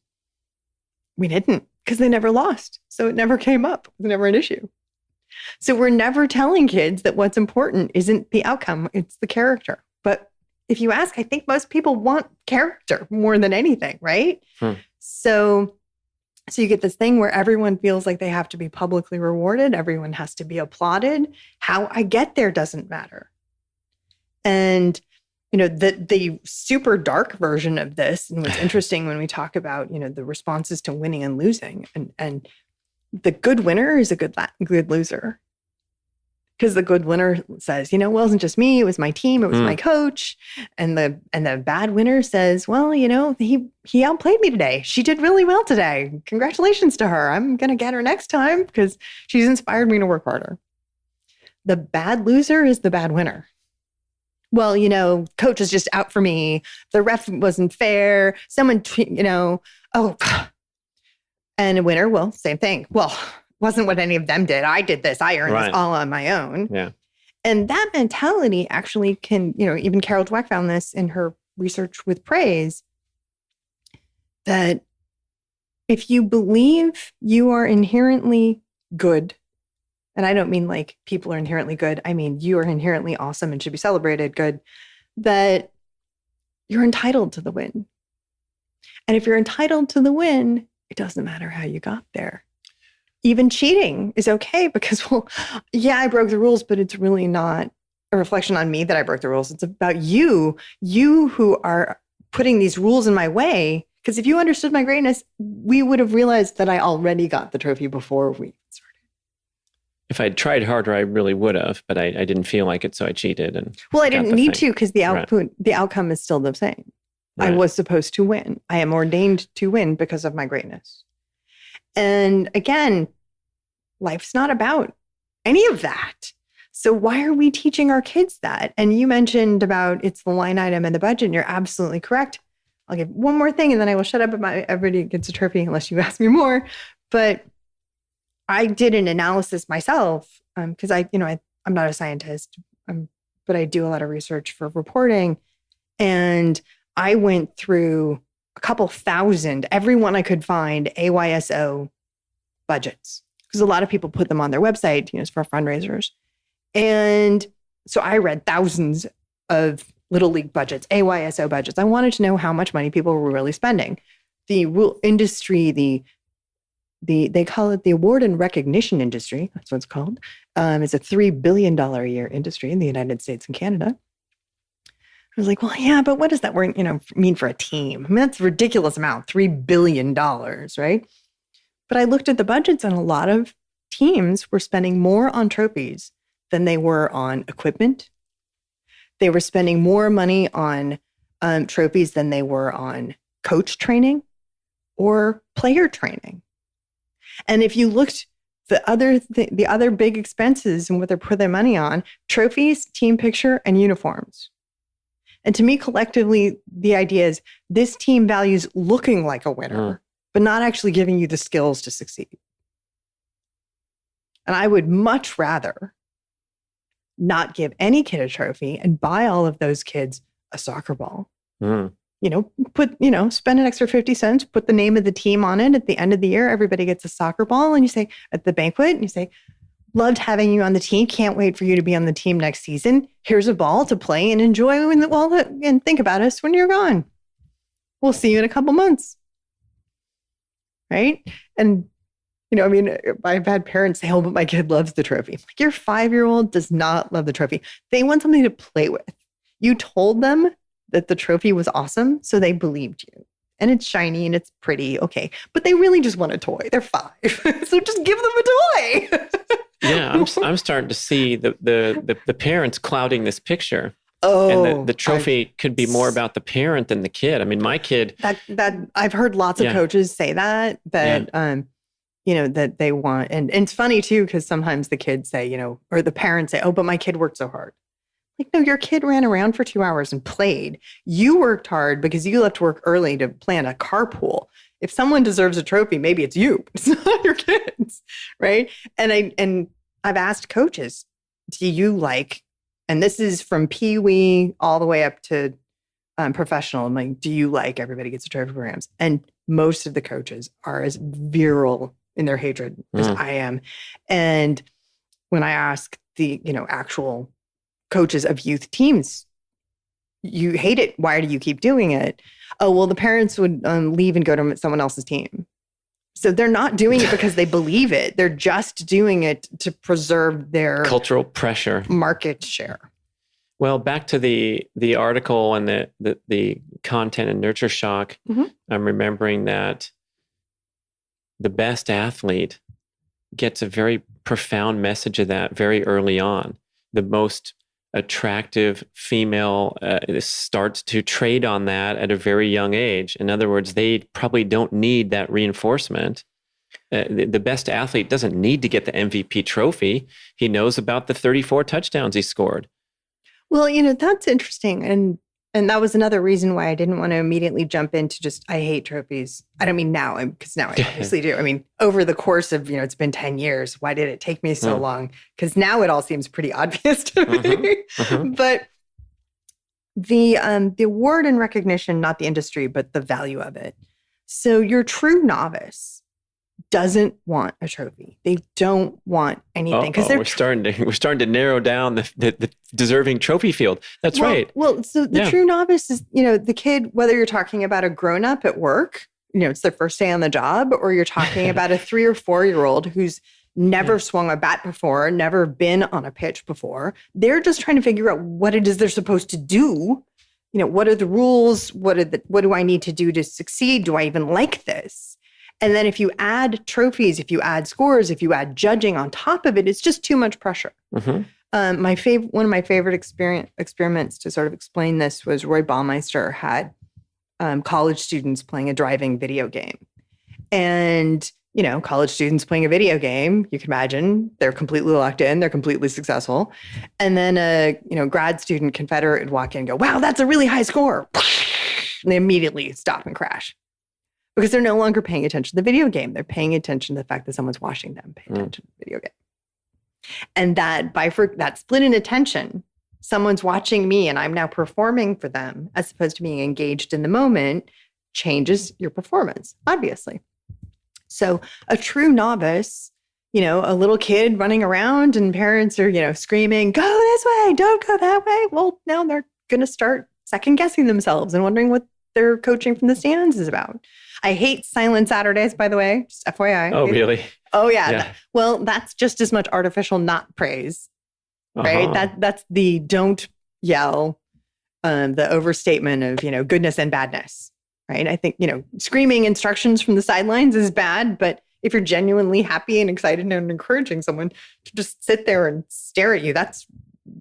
We didn't, because they never lost. So it never came up. It was never an issue. So we're never telling kids that what's important isn't the outcome, it's the character. But if you ask, I think most people want character more than anything, right? So you get this thing where everyone feels like they have to be publicly rewarded. Everyone has to be applauded. How I get there doesn't matter. And the super dark version of this, and what's interesting when we talk about, the responses to winning and losing, and the good winner is a good loser. Because the good winner says, well, it wasn't just me, it was my team, it was my coach. And the bad winner says, well, he outplayed me today. She did really well today. Congratulations to her. I'm going to get her next time because she's inspired me to work harder. The bad loser is the bad winner. Well, coach is just out for me. The ref wasn't fair. Someone, and a winner, well, same thing. Well, wasn't what any of them did. I did this. I earned this all on my own. Yeah. And that mentality actually can, even Carol Dweck found this in her research with praise, that if you believe you are inherently good, and I don't mean like people are inherently good, I mean you are inherently awesome and should be celebrated good, that you're entitled to the win. And if you're entitled to the win, it doesn't matter how you got there. Even cheating is okay because, well, yeah, I broke the rules, but it's really not a reflection on me that I broke the rules. It's about you who are putting these rules in my way. Because if you understood my greatness, we would have realized that I already got the trophy before we started. If I'd tried harder, I really would have, but I didn't feel like it, so I cheated. Well, I didn't need to because the outcome is still the same. Right. I was supposed to win. I am ordained to win because of my greatness. And again, life's not about any of that. So why are we teaching our kids that? And you mentioned about it's the line item and the budget, and you're absolutely correct. I'll give one more thing and then I will shut up about everybody gets a trophy unless you ask me more. But I did an analysis myself because I'm not a scientist, but I do a lot of research for reporting. And I went through a couple thousand, everyone I could find, AYSO budgets. Because a lot of people put them on their website, for fundraisers. And so I read thousands of Little League budgets, AYSO budgets. I wanted to know how much money people were really spending. The industry, they call it the award and recognition industry. That's what it's called. It's a $3 billion a year industry in the United States and Canada. I was like, well, yeah, but what does that word, mean for a team? I mean, that's a ridiculous amount, $3 billion, right? But I looked at the budgets and a lot of teams were spending more on trophies than they were on equipment. They were spending more money on trophies than they were on coach training or player training. And if you looked the other big expenses and what they're putting their money on, trophies, team picture, and uniforms. And to me, collectively, the idea is this team values looking like a winner, but not actually giving you the skills to succeed. And I would much rather not give any kid a trophy and buy all of those kids a soccer ball. Spend an extra 50 cents, put the name of the team on it. At the end of the year, everybody gets a soccer ball. And you say, at the banquet, and you say, loved having you on the team. Can't wait for you to be on the team next season. Here's a ball to play and enjoy and think about us when you're gone. We'll see you in a couple months. Right? And, I've had parents say, oh, but my kid loves the trophy. Like, your 5-year-old does not love the trophy. They want something to play with. You told them that the trophy was awesome, so they believed you. And it's shiny and it's pretty, okay. But they really just want a toy. They're 5. So just give them a toy. Yeah, I'm starting to see the parents clouding this picture. Oh, and the trophy could be more about the parent than the kid. I mean, my kid. That I've heard lots of coaches say that they want, and it's funny too, because sometimes the kids say, or the parents say, oh, but my kid worked so hard. Like, no, your kid ran around for 2 hours and played. You worked hard because you left work early to plan a carpool. If someone deserves a trophy, maybe it's you. It's not your kids, right? And I've asked coaches, do you like, and this is from Pee-wee all the way up to professional. I'm like, do you like everybody gets a trophy programs? And most of the coaches are as virile in their hatred as I am. And when I ask the, actual coaches of youth teams, you hate it. Why do you keep doing it? Oh, well, the parents would leave and go to someone else's team. So they're not doing it because they believe it. They're just doing it to preserve their cultural pressure, market share. Well, back to the article and the content in Nurtureshock, I'm remembering that the best athlete gets a very profound message of that very early on. The most attractive female starts to trade on that at a very young age. In other words, they probably don't need that reinforcement. The best athlete doesn't need to get the MVP trophy. He knows about the 34 touchdowns he scored. Well, that's interesting. And that was another reason why I didn't want to immediately jump into just, I hate trophies. I don't mean now, because now I obviously do. I mean, over the course of, it's been 10 years. Why did it take me so long? Because now it all seems pretty obvious to me. But the award and recognition, not the industry, but the value of it. So your true novice doesn't want a trophy. They don't want anything because we're starting to narrow down the deserving trophy field. That's right. Well, so the true novice is, the kid, whether you're talking about a grown-up at work, it's their first day on the job, or you're talking about a 3 or 4-year-old who's never swung a bat before, never been on a pitch before. They're just trying to figure out what it is they're supposed to do. What are the rules? What do I need to do to succeed? Do I even like this? And then if you add trophies, if you add scores, if you add judging on top of it, it's just too much pressure. One of my favorite experiments to sort of explain this was Roy Baumeister had college students playing a driving video game. And, college students playing a video game, you can imagine they're completely locked in, they're completely successful. And then a, grad student Confederate would walk in and go, wow, that's a really high score. And they immediately stop and crash. Because they're no longer paying attention to the video game. They're paying attention to the fact that someone's watching them pay attention to the video game. And that split in attention, someone's watching me and I'm now performing for them as opposed to being engaged in the moment, changes your performance, obviously. So a true novice, a little kid running around and parents are, screaming, go this way, don't go that way. Well, now they're going to start second guessing themselves and wondering what their coaching from the stands is about. I hate silent Saturdays, by the way, just FYI. Oh, really? Oh, yeah. Well, that's just as much artificial not praise, right? That's the don't yell, the overstatement of, goodness and badness, right? I think, screaming instructions from the sidelines is bad, but if you're genuinely happy and excited and encouraging someone to just sit there and stare at you, that's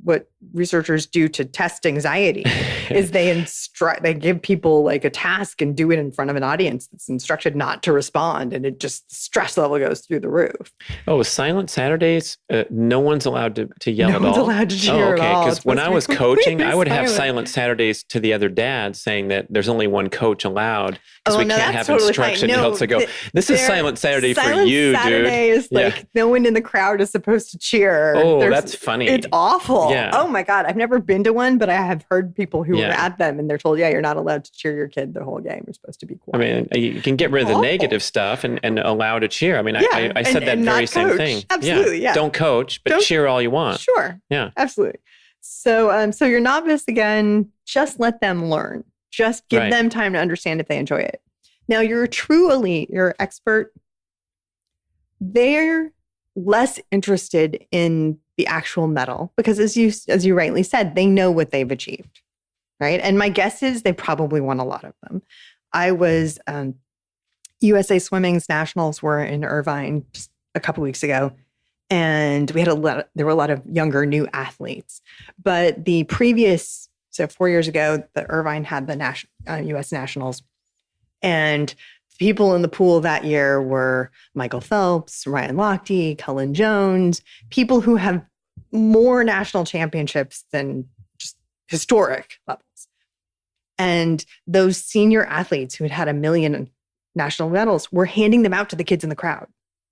what researchers do to test anxiety is they give people like a task and do it in front of an audience that's instructed not to respond. And it just, the stress level goes through the roof. Oh, silent Saturdays, no one's allowed to yell at all? No one's allowed to cheer at all. Because when I was coaching, I would have silent Saturdays to the other dads saying that there's only one coach allowed because we can't have instruction. No, to go, this is silent Saturday for you, Saturday dude. Is like no one in the crowd is supposed to cheer. Oh, that's funny. It's awful. Yeah. Oh my God. I've never been to one, but I have heard people who were at them and they're told, you're not allowed to cheer your kid the whole game. You're supposed to be quiet. I mean, you can get rid of the negative stuff and allow to cheer. I mean, I said that very same thing. Absolutely, yeah. Don't coach, but cheer all you want. Sure. Yeah. Absolutely. So your novice, again, just let them learn. Just give them time to understand if they enjoy it. Now, you're a true elite, you're an expert. They're less interested in the actual medal because as you rightly said, they know what they've achieved, right? And my guess is they probably won a lot of them. I was, USA Swimming's nationals were in Irvine just a couple weeks ago. And there were a lot of younger new athletes, but the previous, so 4 years ago, the Irvine had the US nationals, and people in the pool that year were Michael Phelps, Ryan Lochte, Cullen Jones, people who have more national championships than just historic levels. And those senior athletes who had 1 million national medals were handing them out to the kids in the crowd.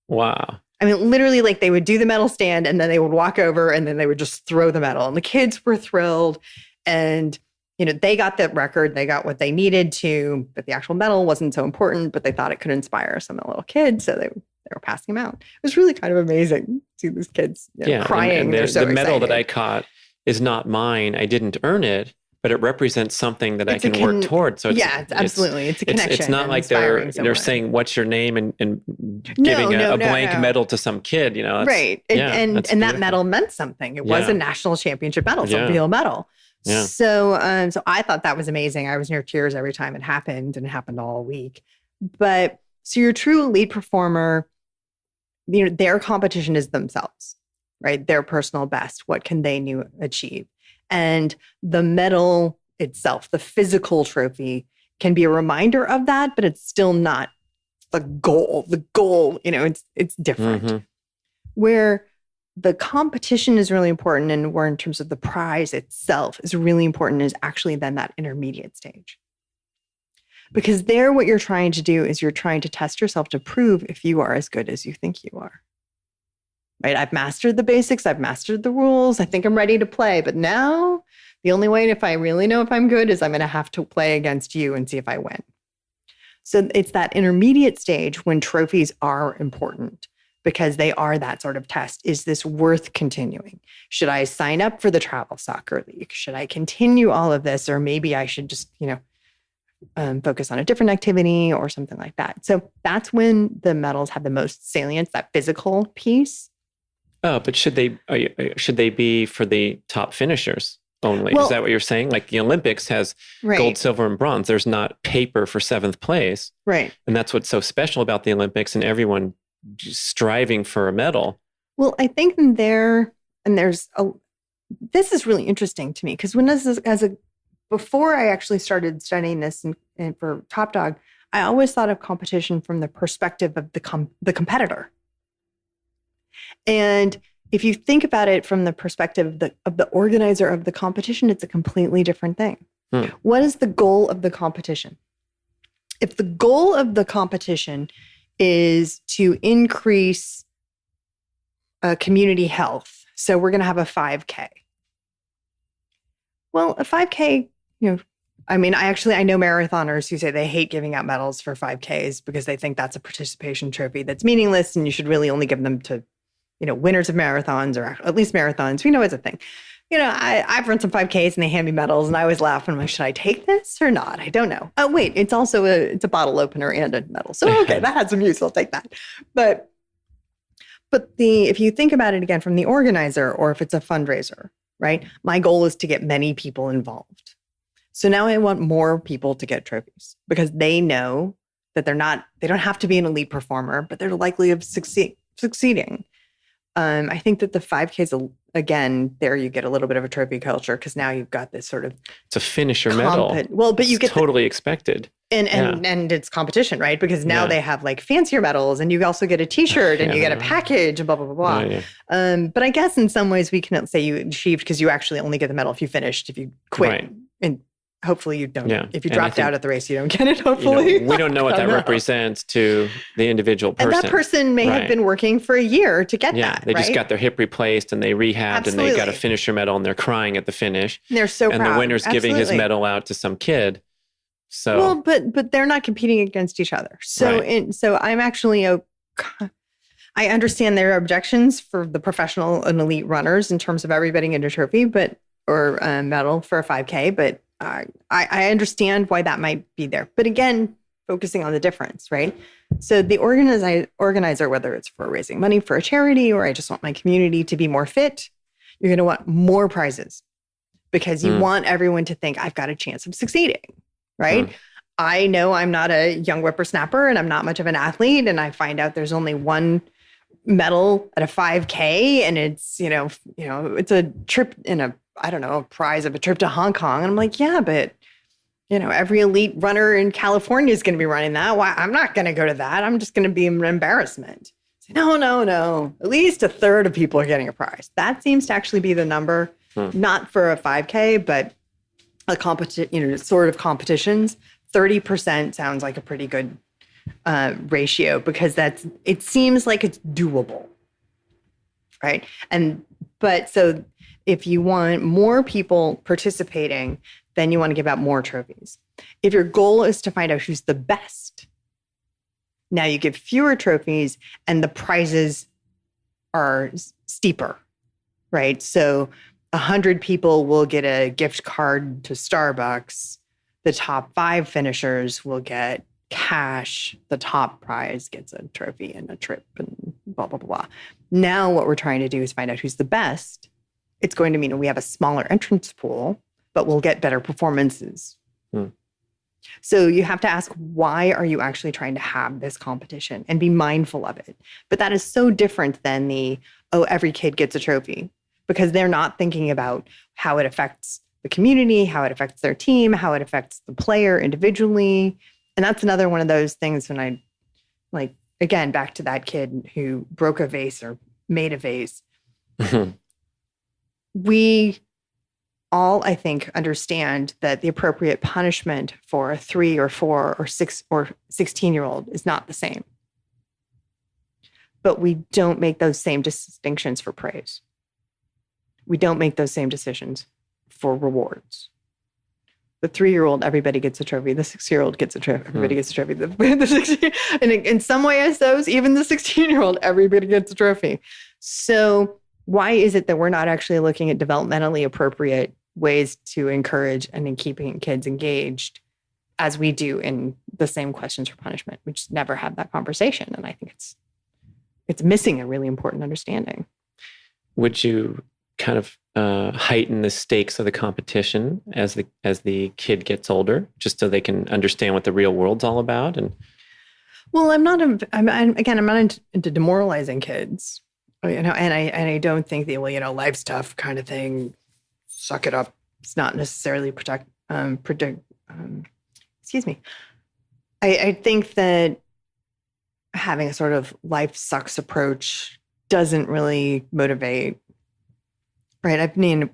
Wow. I mean, literally, like they would do the medal stand and then they would walk over and then they would just throw the medal. And the kids were thrilled. And they got that record, they got what they needed to, but the actual medal wasn't so important, but they thought it could inspire some of the little kids. So they were passing them out. It was really kind of amazing to see these kids crying. And they're so the medal excited. that I caught is not mine. I didn't earn it, but it represents something that I can work toward. So absolutely. It's a connection. It's not like they're saying, what's your name and giving a blank medal to some kid, Right. And that medal meant something. It was a national championship medal. It's a real medal. Yeah. So I thought that was amazing. I was near tears every time it happened, and it happened all week. But so your true elite performer, their competition is themselves, right? Their personal best. What can they achieve? And the medal itself, the physical trophy, can be a reminder of that, but it's still not the goal. The goal, it's different. Mm-hmm. Where the competition is really important, and where in terms of the prize itself is really important, is actually then that intermediate stage. Because there, what you're trying to do is you're trying to test yourself to prove if you are as good as you think you are. Right? I've mastered the basics. I've mastered the rules. I think I'm ready to play. But now the only way, if I really know if I'm good, is I'm going to have to play against you and see if I win. So it's that intermediate stage when trophies are important, because they are that sort of test. Is this worth continuing? Should I sign up for the travel soccer league? Should I continue all of this? Or maybe I should just, focus on a different activity or something like that. So that's when the medals have the most salience, that physical piece. Oh, but should they be for the top finishers only? Well, is that what you're saying? Like the Olympics has gold, silver, and bronze. There's not paper for 7th place. Right. And that's what's so special about the Olympics and everyone striving for a medal. Well, I think this is really interesting to me, because before I actually started studying this and for Top Dog, I always thought of competition from the perspective of the competitor. And if you think about it from the perspective of the organizer of the competition, it's a completely different thing. What is the goal of the competition? If the goal of the competition is to increase community health, so we're going to have a 5K. Well, a 5K, I know marathoners who say they hate giving out medals for 5Ks because they think that's a participation trophy that's meaningless, and you should really only give them to winners of marathons, or at least marathons. We know it's a thing. I've run some 5Ks and they hand me medals, and I always laugh and I'm like, should I take this or not? I don't know. Oh, wait, it's also it's a bottle opener and a medal. So, okay, that had some use. I'll take that. But if you think about it again from the organizer, or if it's a fundraiser, right? My goal is to get many people involved. So now I want more people to get trophies, because they know that they don't have to be an elite performer, but they're likely of succeeding. I think that the 5Ks, again, there you get a little bit of a trophy culture because now you've got this sort of... It's a finisher medal. Well, but you get totally expected. And it's competition, right? Because now they have like fancier medals and you also get a t-shirt and you get a package and blah, blah, blah, blah. But I guess in some ways we can say you achieved because you actually only get the medal if you finished, if you quit. Right. And hopefully you don't. Yeah. If you dropped out at the race, you don't get it, hopefully. We don't know what that represents to the individual person. And that person may have been working for a year to get that, they just got their hip replaced and they rehabbed and they got a finisher medal and they're crying at the finish. And they're so proud. And the winner's giving his medal out to some kid. So, well, but they're not competing against each other. So, so I'm actually I understand their objections for the professional and elite runners in terms of everybody getting a trophy, or a medal for a 5K. But I understand why that might be there. But again, focusing on the difference, right? So the organizer, whether it's for raising money for a charity or I just want my community to be more fit, you're going to want more prizes because you want everyone to think I've got a chance of succeeding. Right. I know I'm not a young whippersnapper and I'm not much of an athlete. And I find out there's only one medal at a 5K and it's, it's a trip a prize of a trip to Hong Kong. And I'm like, yeah, but every elite runner in California is going to be running that. Why? I'm not going to go to that. I'm just going to be an embarrassment. No. At least a third of people are getting a prize. That seems to actually be the number, not for a 5K, but sort of competitions. 30% sounds like a pretty good ratio because it seems like it's doable, right? But so if you want more people participating, then you want to give out more trophies. If your goal is to find out who's the best, now you give fewer trophies and the prizes are steeper, right? So 100 people will get a gift card to Starbucks. The top 5 finishers will get cash. The top prize gets a trophy and a trip and blah, blah, blah. Now what we're trying to do is find out who's the best. It's going to mean we have a smaller entrance pool, but we'll get better performances. So you have to ask, why are you actually trying to have this competition and be mindful of it? But that is so different than every kid gets a trophy. Because they're not thinking about how it affects the community, how it affects their team, how it affects the player individually. And that's another one of those things when I, again, back to that kid who broke a vase or made a vase. We all, I think, understand that the appropriate punishment for a 3 or 4 or 6 or 16-year-old is not the same. But we don't make those same distinctions for praise. We don't make those same decisions for rewards. The 3-year-old, everybody gets a trophy. The 6-year-old gets a trophy. Everybody gets a trophy. And in some ways, even the 16-year-old, everybody gets a trophy. So why is it that we're not actually looking at developmentally appropriate ways to encourage and in keeping kids engaged as we do in the same questions for punishment? We just never have that conversation. And I think it's missing a really important understanding. Would you kind of heighten the stakes of the competition as the kid gets older, just so they can understand what the real world's all about? And well, I'm not into demoralizing kids, and I don't think life's tough kind of thing. Suck it up. It's not necessarily excuse me. I think that having a sort of life sucks approach doesn't really motivate. Right. I mean,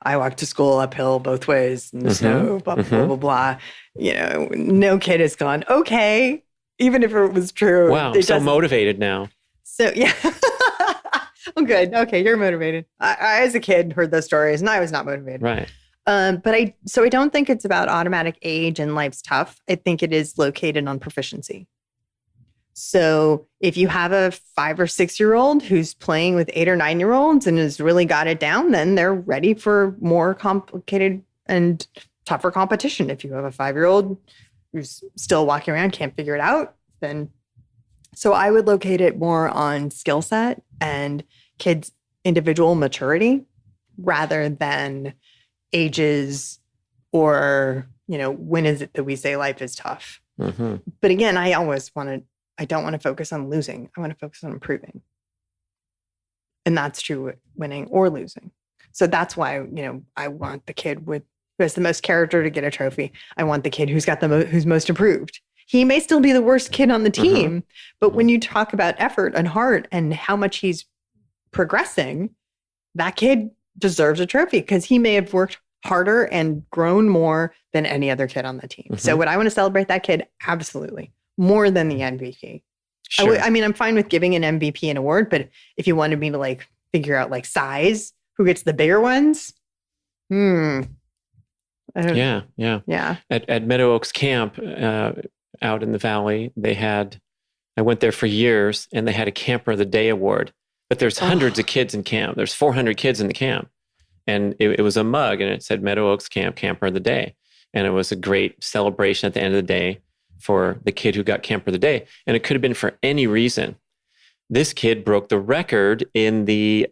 I walk to school uphill both ways in the snow, blah, blah, blah, blah. No kid has gone, okay, even if it was true. Wow. So motivated now. So, yeah. Oh, good. Okay. You're motivated. I, as a kid, heard those stories and I was not motivated. Right. But I don't think it's about automatic age and life's tough. I think it is located on proficiency. So if you have a 5 or 6-year-old who's playing with 8 or 9-year-olds and has really got it down, then they're ready for more complicated and tougher competition. If you have a 5-year-old who's still walking around, can't figure it out, then. So I would locate it more on skill set and kids' individual maturity rather than ages or, when is it that we say life is tough? Mm-hmm. But again, I don't want to focus on losing. I want to focus on improving. And that's true with winning or losing. So that's why, I want the kid who has the most character to get a trophy. I want the kid who's got who's most improved. He may still be the worst kid on the team, but when you talk about effort and heart and how much he's progressing, that kid deserves a trophy because he may have worked harder and grown more than any other kid on the team. So would I want to celebrate that kid? Absolutely. More than the MVP. Sure. I'm fine with giving an MVP an award, but if you wanted me to figure out size, who gets the bigger ones? I don't Yeah. Yeah. At Meadow Oaks Camp out in the valley, I went there for years, and they had a Camper of the Day award. But there's hundreds of kids in camp. There's 400 kids in the camp. And it was a mug, and it said Meadow Oaks Camp, Camper of the Day. And it was a great celebration at the end of the day for the kid who got Camper of the Day. And it could have been for any reason. This kid broke the record in the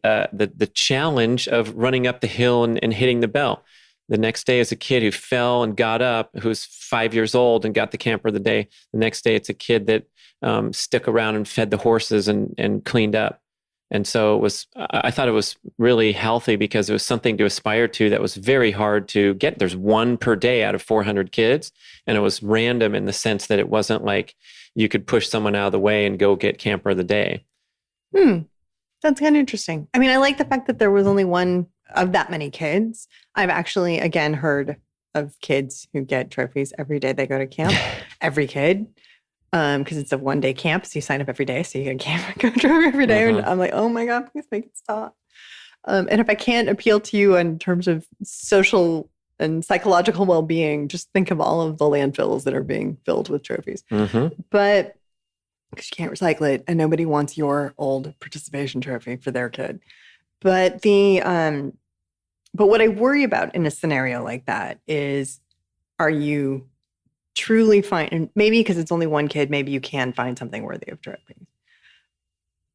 challenge of running up the hill and hitting the bell. The next day is a kid who fell and got up, who's 5 years old and got the Camper of the Day. The next day, it's a kid that stuck around and fed the horses and cleaned up. And so I thought it was really healthy because it was something to aspire to that was very hard to get. There's one per day out of 400 kids. And it was random in the sense that it wasn't like you could push someone out of the way and go get Camper of the Day. That's kind of interesting. I like the fact that there was only one of that many kids. I've actually, again, heard of kids who get trophies every day they go to camp. Every kid. Because it's a one-day camp, so you sign up every day, so you get a camp go trophy every day. And I'm like, oh my God, please make it stop. And if I can't appeal to you in terms of social and psychological well-being, just think of all of the landfills that are being filled with trophies. But because you can't recycle it, and nobody wants your old participation trophy for their kid. But but what I worry about in a scenario like that is, are you truly and maybe because it's only one kid, maybe you can find something worthy of trophies.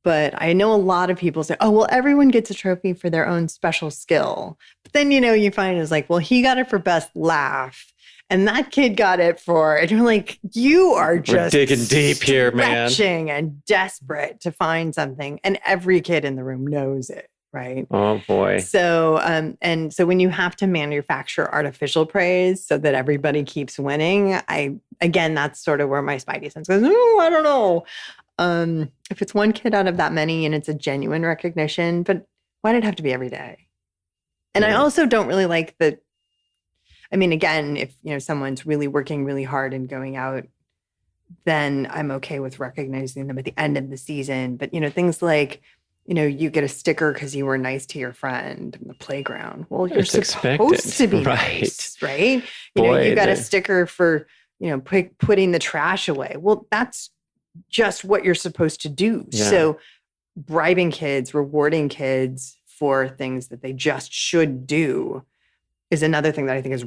But I know a lot of people say, oh, well, everyone gets a trophy for their own special skill. But then, you find it's like, well, he got it for best laugh. And that kid got it for, and you're like, you are just We're digging deep here, man. Stretching and desperate to find something. And every kid in the room knows it. Right. Oh boy. So, and so when you have to manufacture artificial praise so that everybody keeps winning, again, that's sort of where my spidey sense goes, oh, I don't know. If it's one kid out of that many and it's a genuine recognition, but why did it have to be every day? And I also don't really like again, if, someone's really working really hard and going out, then I'm okay with recognizing them at the end of the season. But, things like, you get a sticker because you were nice to your friend in the playground. Well, you're supposed to be nice, right? You got a sticker for, putting the trash away. Well, that's just what you're supposed to do. Yeah. So bribing kids, rewarding kids for things that they just should do is another thing that I think is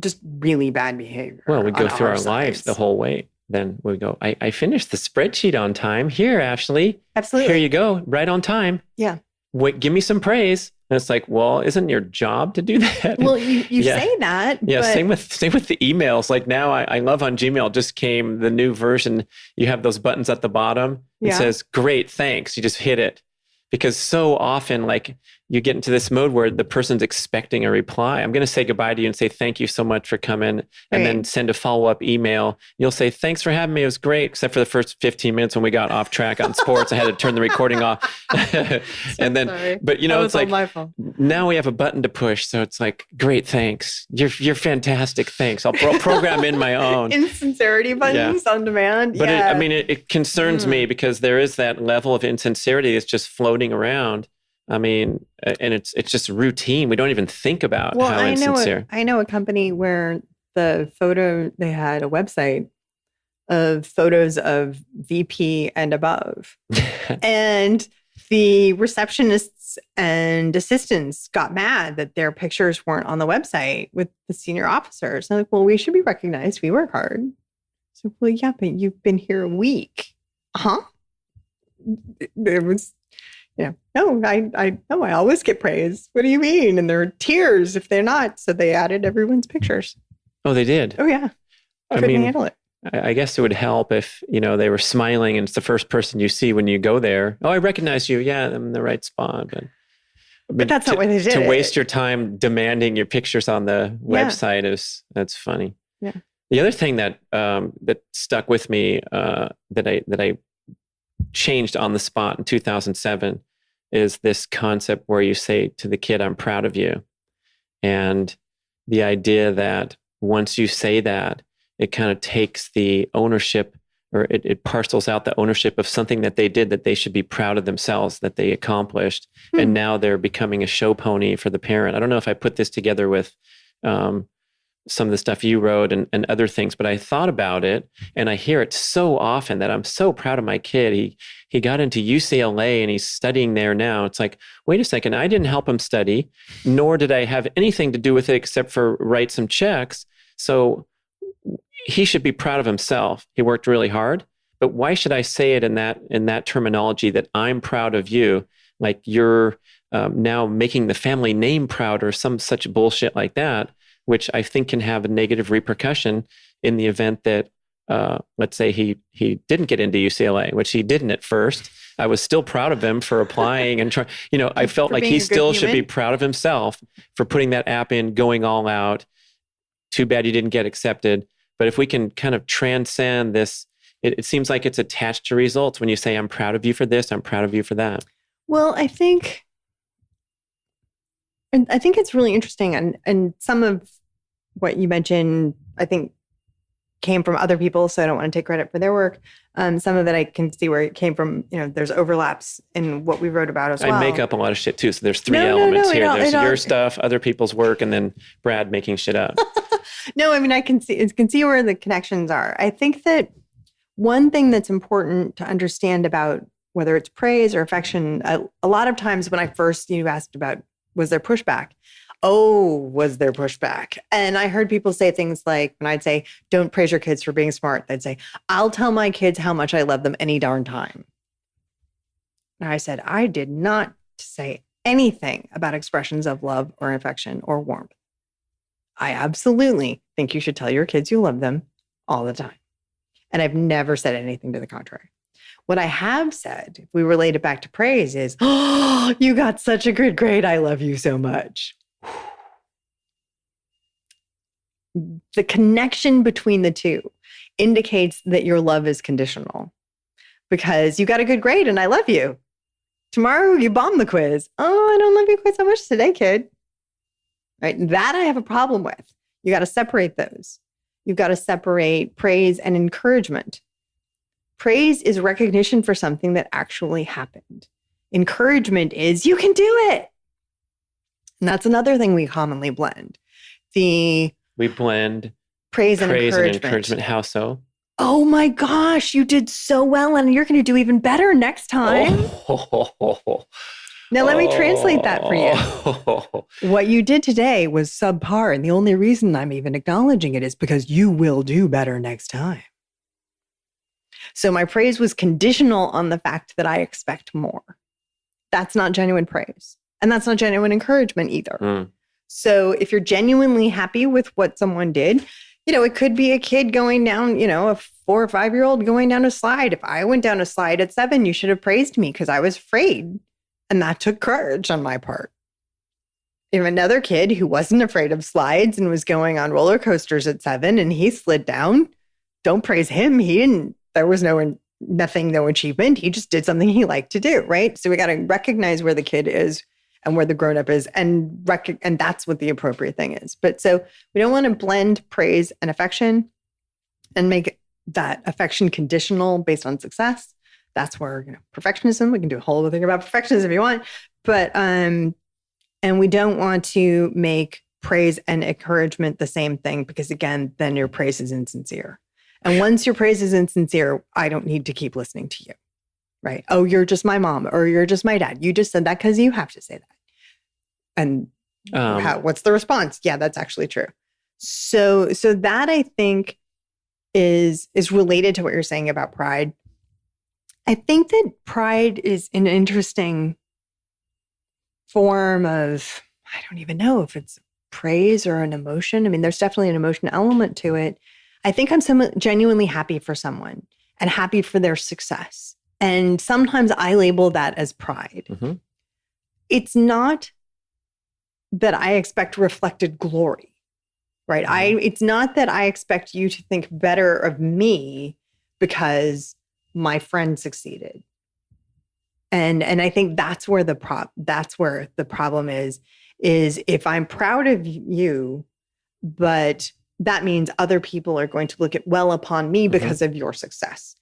just really bad behavior. Well, we go through our lives the whole way. Then we go, I finished the spreadsheet on time. Here, Ashley. Absolutely. Here you go. Right on time. Yeah. Wait, give me some praise. And it's like, well, isn't your job to do that? Well, you say that. Yeah. But Same with the emails. Like now I love on Gmail just came the new version. You have those buttons at the bottom. It says, great, thanks. You just hit it. Because so often, like, you get into this mode where the person's expecting a reply. I'm going to say goodbye to you and say, thank you so much for coming, and then send a follow-up email. You'll say, thanks for having me. It was great, except for the first 15 minutes when we got off track on sports. I had to turn the recording off. And then, sorry. But it's like, my fault. Now we have a button to push. So it's like, great, thanks. You're fantastic. Thanks. I'll program in my own. Insincerity buttons on demand. But it concerns me because there is that level of insincerity that's just floating around. And it's just routine. We don't even think about how insincere. I know a company where they had a website of photos of VP and above. And the receptionists and assistants got mad that their pictures weren't on the website with the senior officers. And I'm like, well, we should be recognized. We work hard. So, well, yeah, but you've been here a week. Huh? It was... no, I always get praise. What do you mean? And there are tears if they're not. So they added everyone's pictures. Oh, they did? Oh, yeah. Couldn't handle it. I guess it would help if, they were smiling and it's the first person you see when you go there. Oh, I recognize you. Yeah, I'm in the right spot. But that's not what they did. To waste your time demanding your pictures on the website that's funny. Yeah. The other thing that stuck with me that I changed on the spot in 2007 is this concept where you say to the kid, "I'm proud of you," and the idea that once you say that, it kind of takes the ownership, or it parcels out the ownership of something that they did that they should be proud of themselves, that they accomplished. And now they're becoming a show pony for the parent. I don't know if I put this together with some of the stuff you wrote and other things, but I thought about it and I hear it so often that I'm so proud of my kid. He got into UCLA and he's studying there now. It's like, wait a second, I didn't help him study, nor did I have anything to do with it except for write some checks. So he should be proud of himself. He worked really hard, but why should I say it in that terminology that I'm proud of you? Like you're now making the family name proud or some such bullshit like that, which I think can have a negative repercussion in the event that, let's say he didn't get into UCLA, which he didn't at first. I was still proud of him for applying and trying, I felt like he still should be proud of himself for putting that app in, going all out. Too bad you didn't get accepted. But if we can kind of transcend this, it seems like it's attached to results when you say, "I'm proud of you for this, I'm proud of you for that." Well, I think it's really interesting. And some of what you mentioned, I think, came from other people, so I don't want to take credit for their work. Some of it I can see where it came from. There's overlaps in what we wrote about as well. I make up a lot of shit too. So there's three elements here. There's your stuff, other people's work, and then Brad making shit up. No, I mean, I can see where the connections are. I think that one thing that's important to understand about whether it's praise or affection, a lot of times when I first asked about, was there pushback? Oh, was there pushback? And I heard people say things like, when I'd say, "Don't praise your kids for being smart," they'd say, "I'll tell my kids how much I love them any darn time." And I said, I did not say anything about expressions of love or affection or warmth. I absolutely think you should tell your kids you love them all the time. And I've never said anything to the contrary. What I have said, if we relate it back to praise, is, "Oh, you got such a good grade. I love you so much." The connection between the two indicates that your love is conditional, because you got a good grade and I love you. Tomorrow you bomb the quiz. "Oh, I don't love you quite so much today, kid." Right? That I have a problem with. You got to separate those. You've got to separate praise and encouragement. Praise is recognition for something that actually happened. Encouragement is, "You can do it." And that's another thing we commonly blend. We blend praise and encouragement. How so? "Oh my gosh, you did so well and you're going to do even better next time." Now let me translate that for you. "What you did today was subpar, and the only reason I'm even acknowledging it is because you will do better next time." So my praise was conditional on the fact that I expect more. That's not genuine praise. And that's not genuine encouragement either. So if you're genuinely happy with what someone did, it could be a kid going down, a 4 or 5-year-old going down a slide. If I went down a slide at 7, you should have praised me because I was afraid. And that took courage on my part. If another kid who wasn't afraid of slides and was going on roller coasters at 7 and he slid down, don't praise him. There was no achievement. He just did something he liked to do, right? So we got to recognize where the kid is and where the grown-up is, and that's what the appropriate thing is. But so we don't want to blend praise and affection and make that affection conditional based on success. That's where, perfectionism, we can do a whole other thing about perfectionism if you want. But, and we don't want to make praise and encouragement the same thing, because again, then your praise is insincere. And once your praise is insincere, I don't need to keep listening to you, right? "Oh, you're just my mom," or "You're just my dad. You just said that because you have to say that." And what's the response? Yeah, that's actually true. So that I think is related to what you're saying about pride. I think that pride is an interesting form of, I don't even know if it's praise or an emotion. I mean, there's definitely an emotion element to it. I think I'm genuinely happy for someone and happy for their success. And sometimes I label that as pride. Mm-hmm. It's not that I expect reflected glory, right? Mm-hmm. It's not that I expect you to think better of me because my friend succeeded. And I think that's where the problem is if I'm proud of you, but that means other people are going to look well upon me because of your success.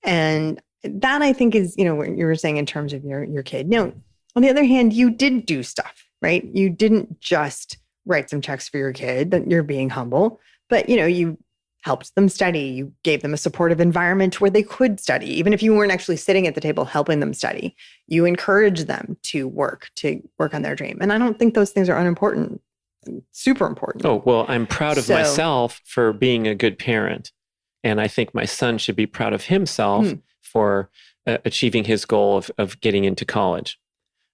And that, I think, is, what you were saying in terms of your kid. Now, on the other hand, you did do stuff, right? You didn't just write some checks for your kid, that you're being humble, but, you helped them study. You gave them a supportive environment where they could study, even if you weren't actually sitting at the table helping them study. You encouraged them to work on their dream. And I don't think those things are unimportant, super important. Oh, well, I'm proud of myself for being a good parent. And I think my son should be proud of himself for achieving his goal of getting into college.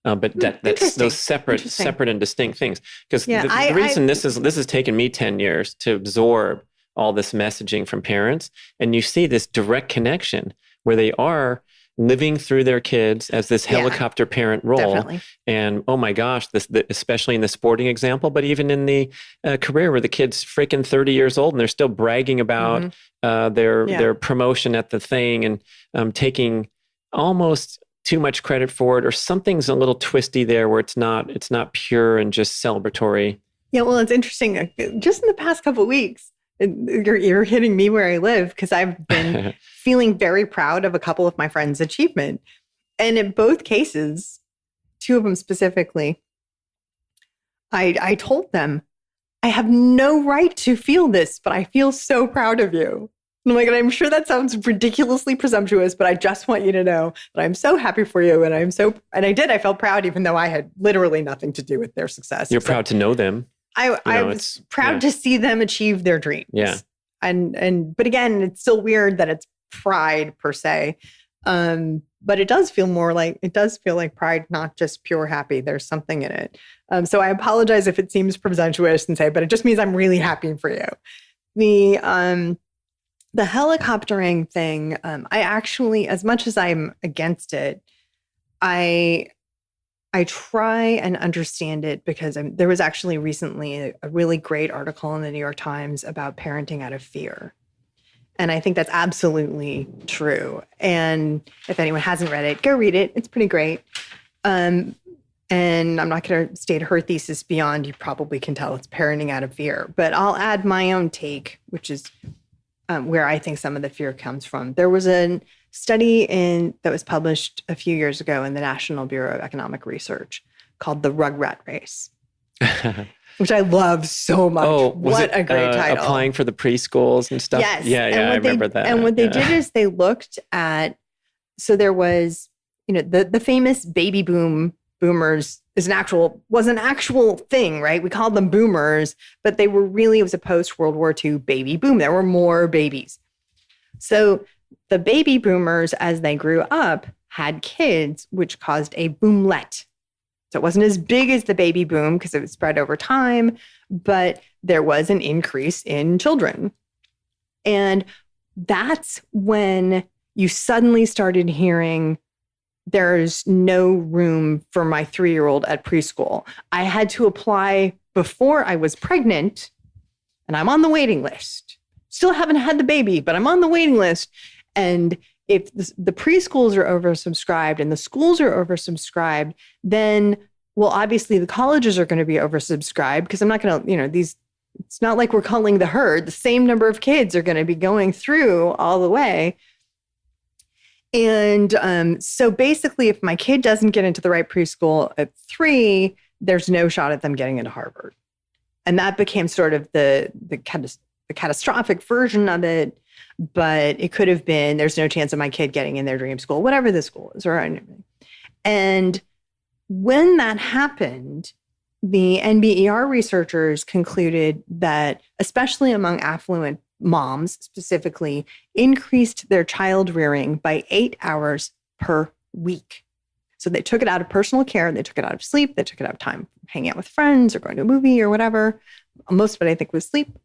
But that's those separate and distinct things. Because the reason this has taken me 10 years to absorb all this messaging from parents, and you see this direct connection where they are living through their kids as this helicopter parent role. Definitely. And oh my gosh, especially in the sporting example, but even in the career where the kid's freaking 30 years old and they're still bragging about their promotion at the thing and taking almost too much credit for it, or something's a little twisty there where it's not pure and just celebratory. Yeah, well, it's interesting. Just in the past couple of weeks, you're hitting me where I live, because I've been feeling very proud of a couple of my friends' achievement. And in both cases, two of them specifically, I told them, I have no right to feel this, but I feel so proud of you. And I'm like, and I'm sure that sounds ridiculously presumptuous, but I just want you to know that I'm so happy for you. And I felt proud, even though I had literally nothing to do with their success. You're proud to know them. I was proud to see them achieve their dreams. Yeah. But again, it's still weird that it's pride per se. But it does feel like pride, not just pure happy. There's something in it. So I apologize if it seems presumptuous and but it just means I'm really happy for you. The helicoptering thing, I actually, as much as I'm against it, I try and understand it, because there was actually recently a really great article in the New York Times about parenting out of fear. And I think that's absolutely true. And if anyone hasn't read it, go read it. It's pretty great. And I'm not going to state her thesis beyond, you probably can tell it's parenting out of fear. But I'll add my own take, which is where I think some of the fear comes from. There was a study that was published a few years ago in the National Bureau of Economic Research called The Rugrat Race, which I love so much. Oh, what a great title. Applying for the preschools and stuff? Yes. Yeah, I remember that. And what they did is they looked at, so there was, the famous baby boomers was an actual thing, right? We called them boomers, but it was a post-World War II baby boom. There were more babies. So the baby boomers, as they grew up, had kids, which caused a boomlet. So it wasn't as big as the baby boom because it was spread over time, but there was an increase in children. And that's when you suddenly started hearing, there's no room for my 3-year-old at preschool. I had to apply before I was pregnant, and I'm on the waiting list. Still haven't had the baby, but I'm on the waiting list. And if the preschools are oversubscribed and the schools are oversubscribed, then, well, obviously the colleges are going to be oversubscribed, because I'm not going to, it's not like we're culling the herd. The same number of kids are going to be going through all the way. And so basically, if my kid doesn't get into the right preschool at 3, there's no shot at them getting into Harvard. And that became sort of the catastrophic version of it. But it could have been, there's no chance of my kid getting in their dream school, whatever the school is, or anything. And when that happened, the NBER researchers concluded that, especially among affluent moms specifically, increased their child rearing by 8 hours per week. So they took it out of personal care, they took it out of sleep, they took it out of time hanging out with friends or going to a movie or whatever. Most of it, I think, was sleep.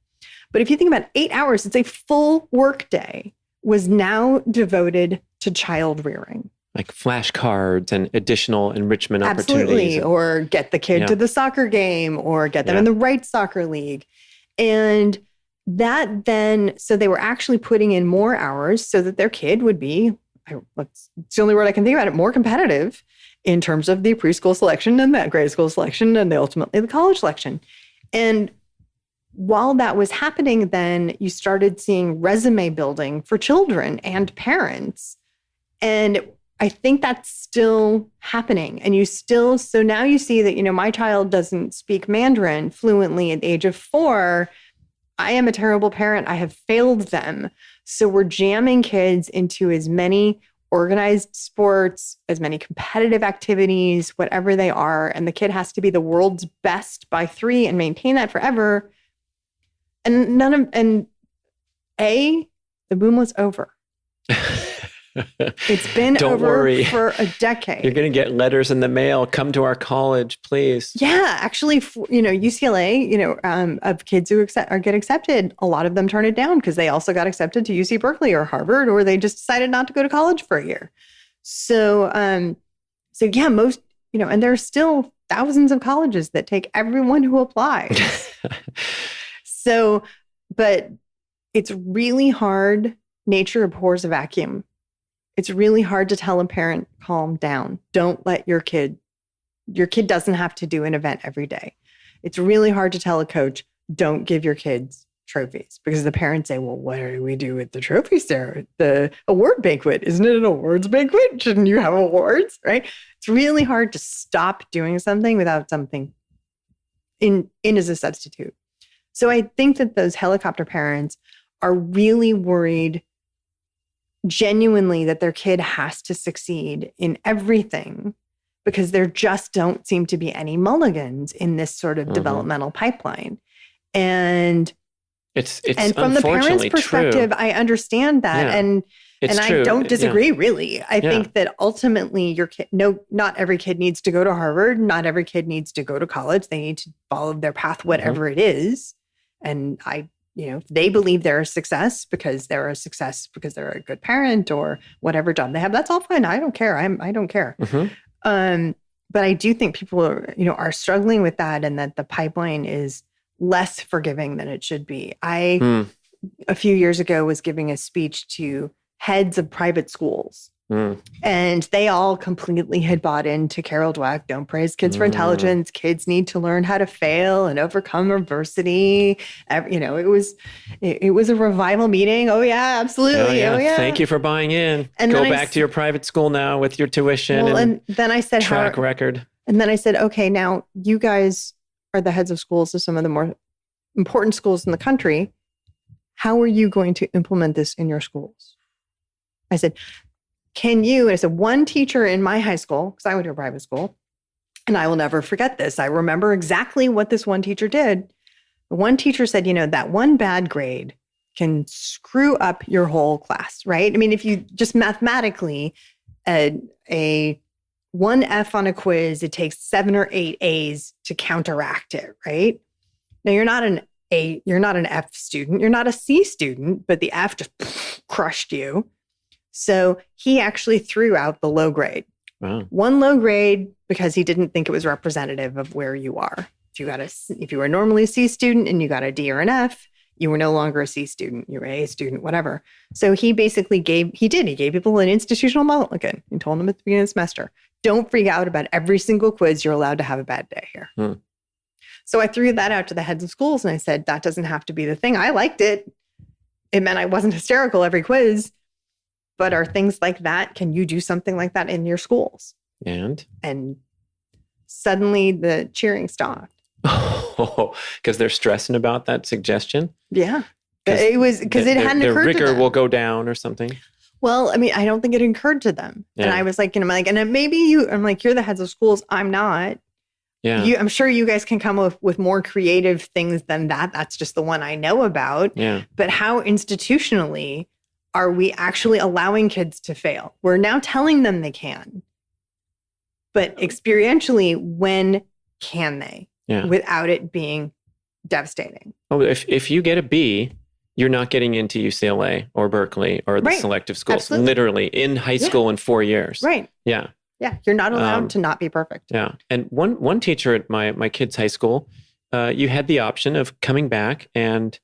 But if you think about 8 hours, it's a full work day was now devoted to child rearing. Like flashcards and additional enrichment opportunities. Absolutely. Or get the kid to the soccer game or get them in the right soccer league. And that then, so they were actually putting in more hours so that their kid would be, it's the only word I can think about it, more competitive in terms of the preschool selection and that grade school selection and ultimately the college selection. And while that was happening, then you started seeing resume building for children and parents. And I think that's still happening. And so now you see that, my child doesn't speak Mandarin fluently at the age of 4. I am a terrible parent. I have failed them. So we're jamming kids into as many organized sports, as many competitive activities, whatever they are. And the kid has to be the world's best by 3 and maintain that forever. And the boom was over. It's been over for a decade. You're going to get letters in the mail. Come to our college, please. Yeah, actually, UCLA, of kids who get accepted, a lot of them turn it down because they also got accepted to UC Berkeley or Harvard, or they just decided not to go to college for a year. So most, and there are still thousands of colleges that take everyone who applies. But it's really hard. Nature abhors a vacuum. It's really hard to tell a parent, calm down. Don't let your kid doesn't have to do an event every day. It's really hard to tell a coach, don't give your kids trophies, because the parents say, well, what do we do with the trophies there? The award banquet, isn't it an awards banquet? Shouldn't you have awards, right? It's really hard to stop doing something without something in as a substitute. So I think that those helicopter parents are really worried genuinely that their kid has to succeed in everything, because there just don't seem to be any mulligans in this sort of developmental pipeline. And from the parents' perspective, I understand that. And I don't disagree, really. I think that ultimately your kid, not every kid needs to go to Harvard. Not every kid needs to go to college. They need to follow their path, whatever it is. And if they believe they're a success because they're a good parent or whatever job they have, that's all fine. I don't care. I don't care. But I do think people are struggling with that, and that the pipeline is less forgiving than it should be. A few years ago, was giving a speech to heads of private schools. And they all completely had bought into Carol Dweck. Don't praise kids for intelligence. Kids need to learn how to fail and overcome adversity. It was a revival meeting. Oh yeah, absolutely. Oh yeah. Thank you for buying in. And go back to your private school now with your tuition and then I said track record. And then I said, okay, now you guys are the heads of schools of some of the more important schools in the country. How are you going to implement this in your schools? I said, and I said, one teacher in my high school, because I went to a private school, and I will never forget this. I remember exactly what this one teacher did. One teacher said, that one bad grade can screw up your whole class, right? I mean, if you just mathematically, a 1 F on a quiz, it takes 7 or 8 A's to counteract it, right? Now, you're not an F student. You're not a C student, but the F just crushed you. So he actually threw out the low grade. Wow. One low grade because he didn't think it was representative of where you are. If you were normally a C student and you got a D or an F, you were no longer a C student. You were an A student, whatever. So he basically gave people an institutional mulligan. He told them at the beginning of the semester, don't freak out about every single quiz. You're allowed to have a bad day here. So I threw that out to the heads of schools and I said, that doesn't have to be the thing. I liked it. It meant I wasn't hysterical every quiz. But are things like that, can you do something like that in your schools? And suddenly the cheering stopped. Oh, because they're stressing about that suggestion? Yeah. It was because it hadn't occurred to them. Their rigor will go down or something. Well, I mean, I don't think it occurred to them. Yeah. And I was like, and I'm like, you're the heads of schools. I'm not. Yeah. I'm sure you guys can come up with more creative things than that. That's just the one I know about. Yeah. But how institutionally are we actually allowing kids to fail? We're now telling them they can. But experientially, when can they? Yeah. Without it being devastating? Oh, if you get a B, you're not getting into UCLA or Berkeley or the selective schools. Absolutely. Literally in high school in 4 years. Right. Yeah. Yeah. You're not allowed to not be perfect. Yeah. And one teacher at my kids' high school, you had the option of coming back and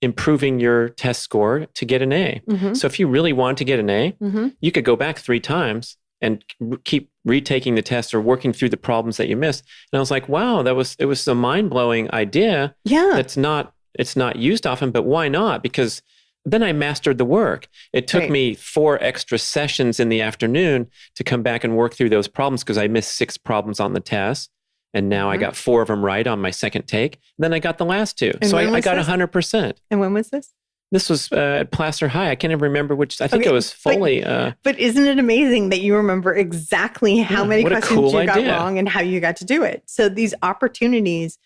improving your test score to get an A. Mm-hmm. So if you really want to get an A, you could go back 3 times and keep retaking the test or working through the problems that you missed. And I was like, wow, it was a mind-blowing idea. Yeah. It's not used often, but why not? Because then I mastered the work. It took me 4 extra sessions in the afternoon to come back and work through those problems because I missed 6 problems on the test. And now I got 4 of them right on my second take. Then I got the last 2. And so I got this? 100%. And when was this? This was at Placer High. I can't even remember which. I think it was Foley. But isn't it amazing that you remember exactly how many questions you got wrong and how you got to do it? So these opportunities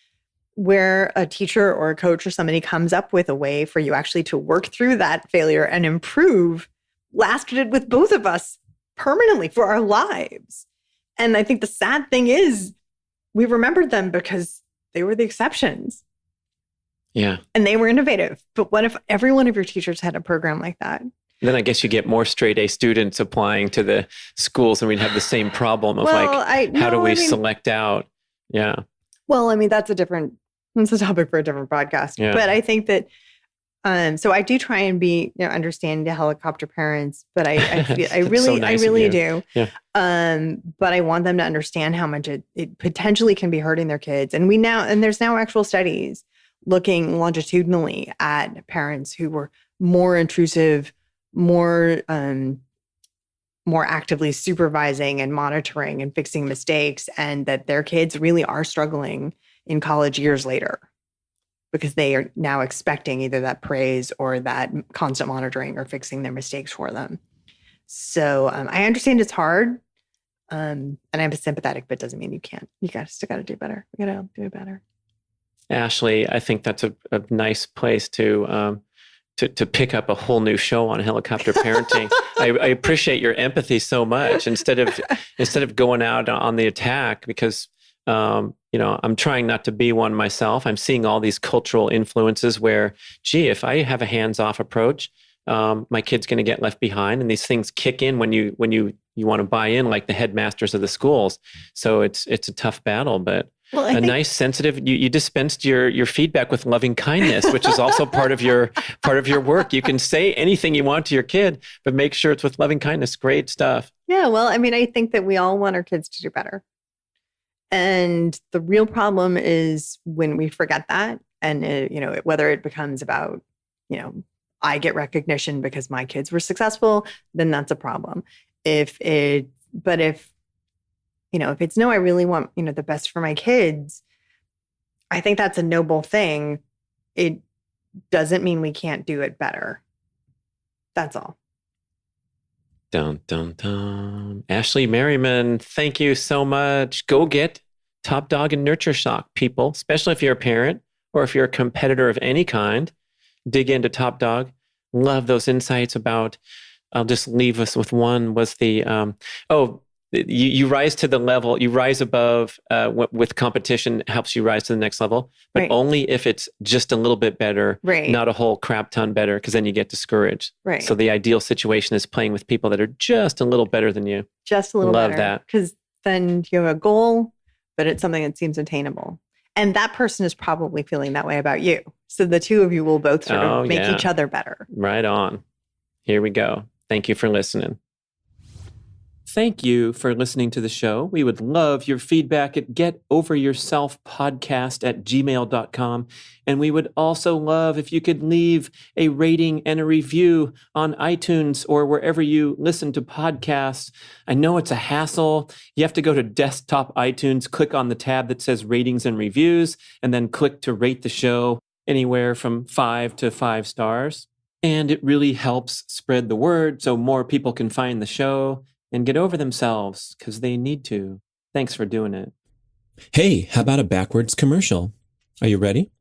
where a teacher or a coach or somebody comes up with a way for you actually to work through that failure and improve lasted with both of us permanently for our lives. And I think the sad thing is we remembered them because they were the exceptions. Yeah. And they were innovative. But what if every one of your teachers had a program like that? Then I guess you get more straight A students applying to the schools and we'd have the same problem of how do we select out? Yeah. Well, I mean, that's a topic for a different podcast. Yeah. But I think that, so I do try and be, understand the helicopter parents, but I really do. Yeah. But I want them to understand how much it potentially can be hurting their kids. And there's now actual studies looking longitudinally at parents who were more intrusive, more actively supervising and monitoring and fixing mistakes, and that their kids really are struggling in college years later because they are now expecting either that praise or that constant monitoring or fixing their mistakes for them. So I understand it's hard, and I'm sympathetic, but it doesn't mean you can't. You still got to do better. We got to do better. Ashley, I think that's a nice place to pick up a whole new show on helicopter parenting. I appreciate your empathy so much instead of going out on the attack because I'm trying not to be one myself. I'm seeing all these cultural influences where, if I have a hands-off approach, my kid's going to get left behind, and these things kick in when you want to buy in, like the headmasters of the schools. So it's a tough battle, but. Well, nice, sensitive. You dispensed your feedback with loving kindness, which is also part of your work. You can say anything you want to your kid, but make sure it's with loving kindness. Great stuff. Yeah, well, I mean, I think that we all want our kids to do better, and the real problem is when we forget that, and whether it becomes about I get recognition because my kids were successful, then that's a problem. If it's no, I really want, the best for my kids, I think that's a noble thing. It doesn't mean we can't do it better. That's all. Dun, dun, dun. Ashley Merryman, thank you so much. Go get Top Dog and Nurtureshock, people, especially if you're a parent or if you're a competitor of any kind. Dig into Top Dog. Love those insights about, I'll just leave us with one, was the, you rise to the level, you rise above with competition helps you rise to the next level, but only if it's just a little bit better, not a whole crap ton better, because then you get discouraged. Right. So the ideal situation is playing with people that are just a little better than you. Just a little better. Love that. Because then you have a goal, but it's something that seems attainable. And that person is probably feeling that way about you. So the two of you will both sort of make each other better. Right on. Here we go. Thank you for listening. Thank you for listening to the show. We would love your feedback at getoveryourselfpodcast@gmail.com. And we would also love if you could leave a rating and a review on iTunes or wherever you listen to podcasts. I know it's a hassle. You have to go to desktop iTunes, click on the tab that says ratings and reviews, and then click to rate the show anywhere from 5 to 5 stars. And it really helps spread the word so more people can find the show and get over themselves, because they need to. Thanks for doing it. Hey, how about a backwards commercial? Are you ready?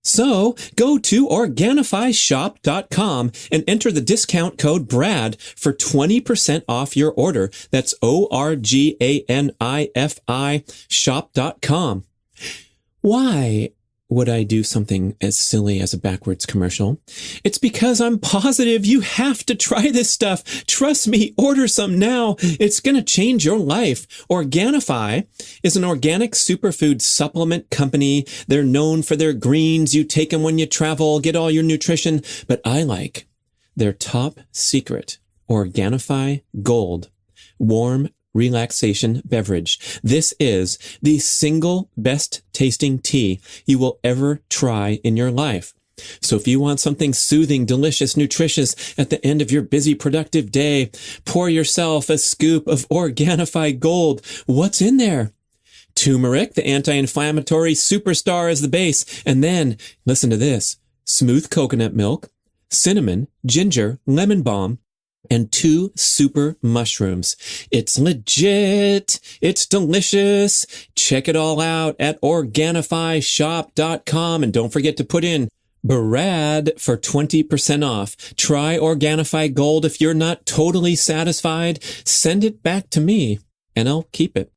So, go to Organifishop.com and enter the discount code B.rad for 20% off your order. That's ORGANIFI shop.com. Why? would I do something as silly as a backwards commercial? It's because I'm positive you have to try this stuff. Trust me, order some now. It's going to change your life. Organifi is an organic superfood supplement company. They're known for their greens. You take them when you travel, get all your nutrition. But I like their top secret Organifi Gold warm relaxation beverage. This is the single best tasting tea you will ever try in your life. So if you want something soothing, delicious, nutritious at the end of your busy, productive day, pour yourself a scoop of Organifi Gold. What's in there? Turmeric, the anti-inflammatory superstar, is the base. And then, listen to this, smooth coconut milk, cinnamon, ginger, lemon balm, and 2 super mushrooms. It's legit. It's delicious. Check it all out at OrganifiShop.com. And don't forget to put in B.rad for 20% off. Try Organifi Gold. If you're not totally satisfied, send it back to me and I'll keep it.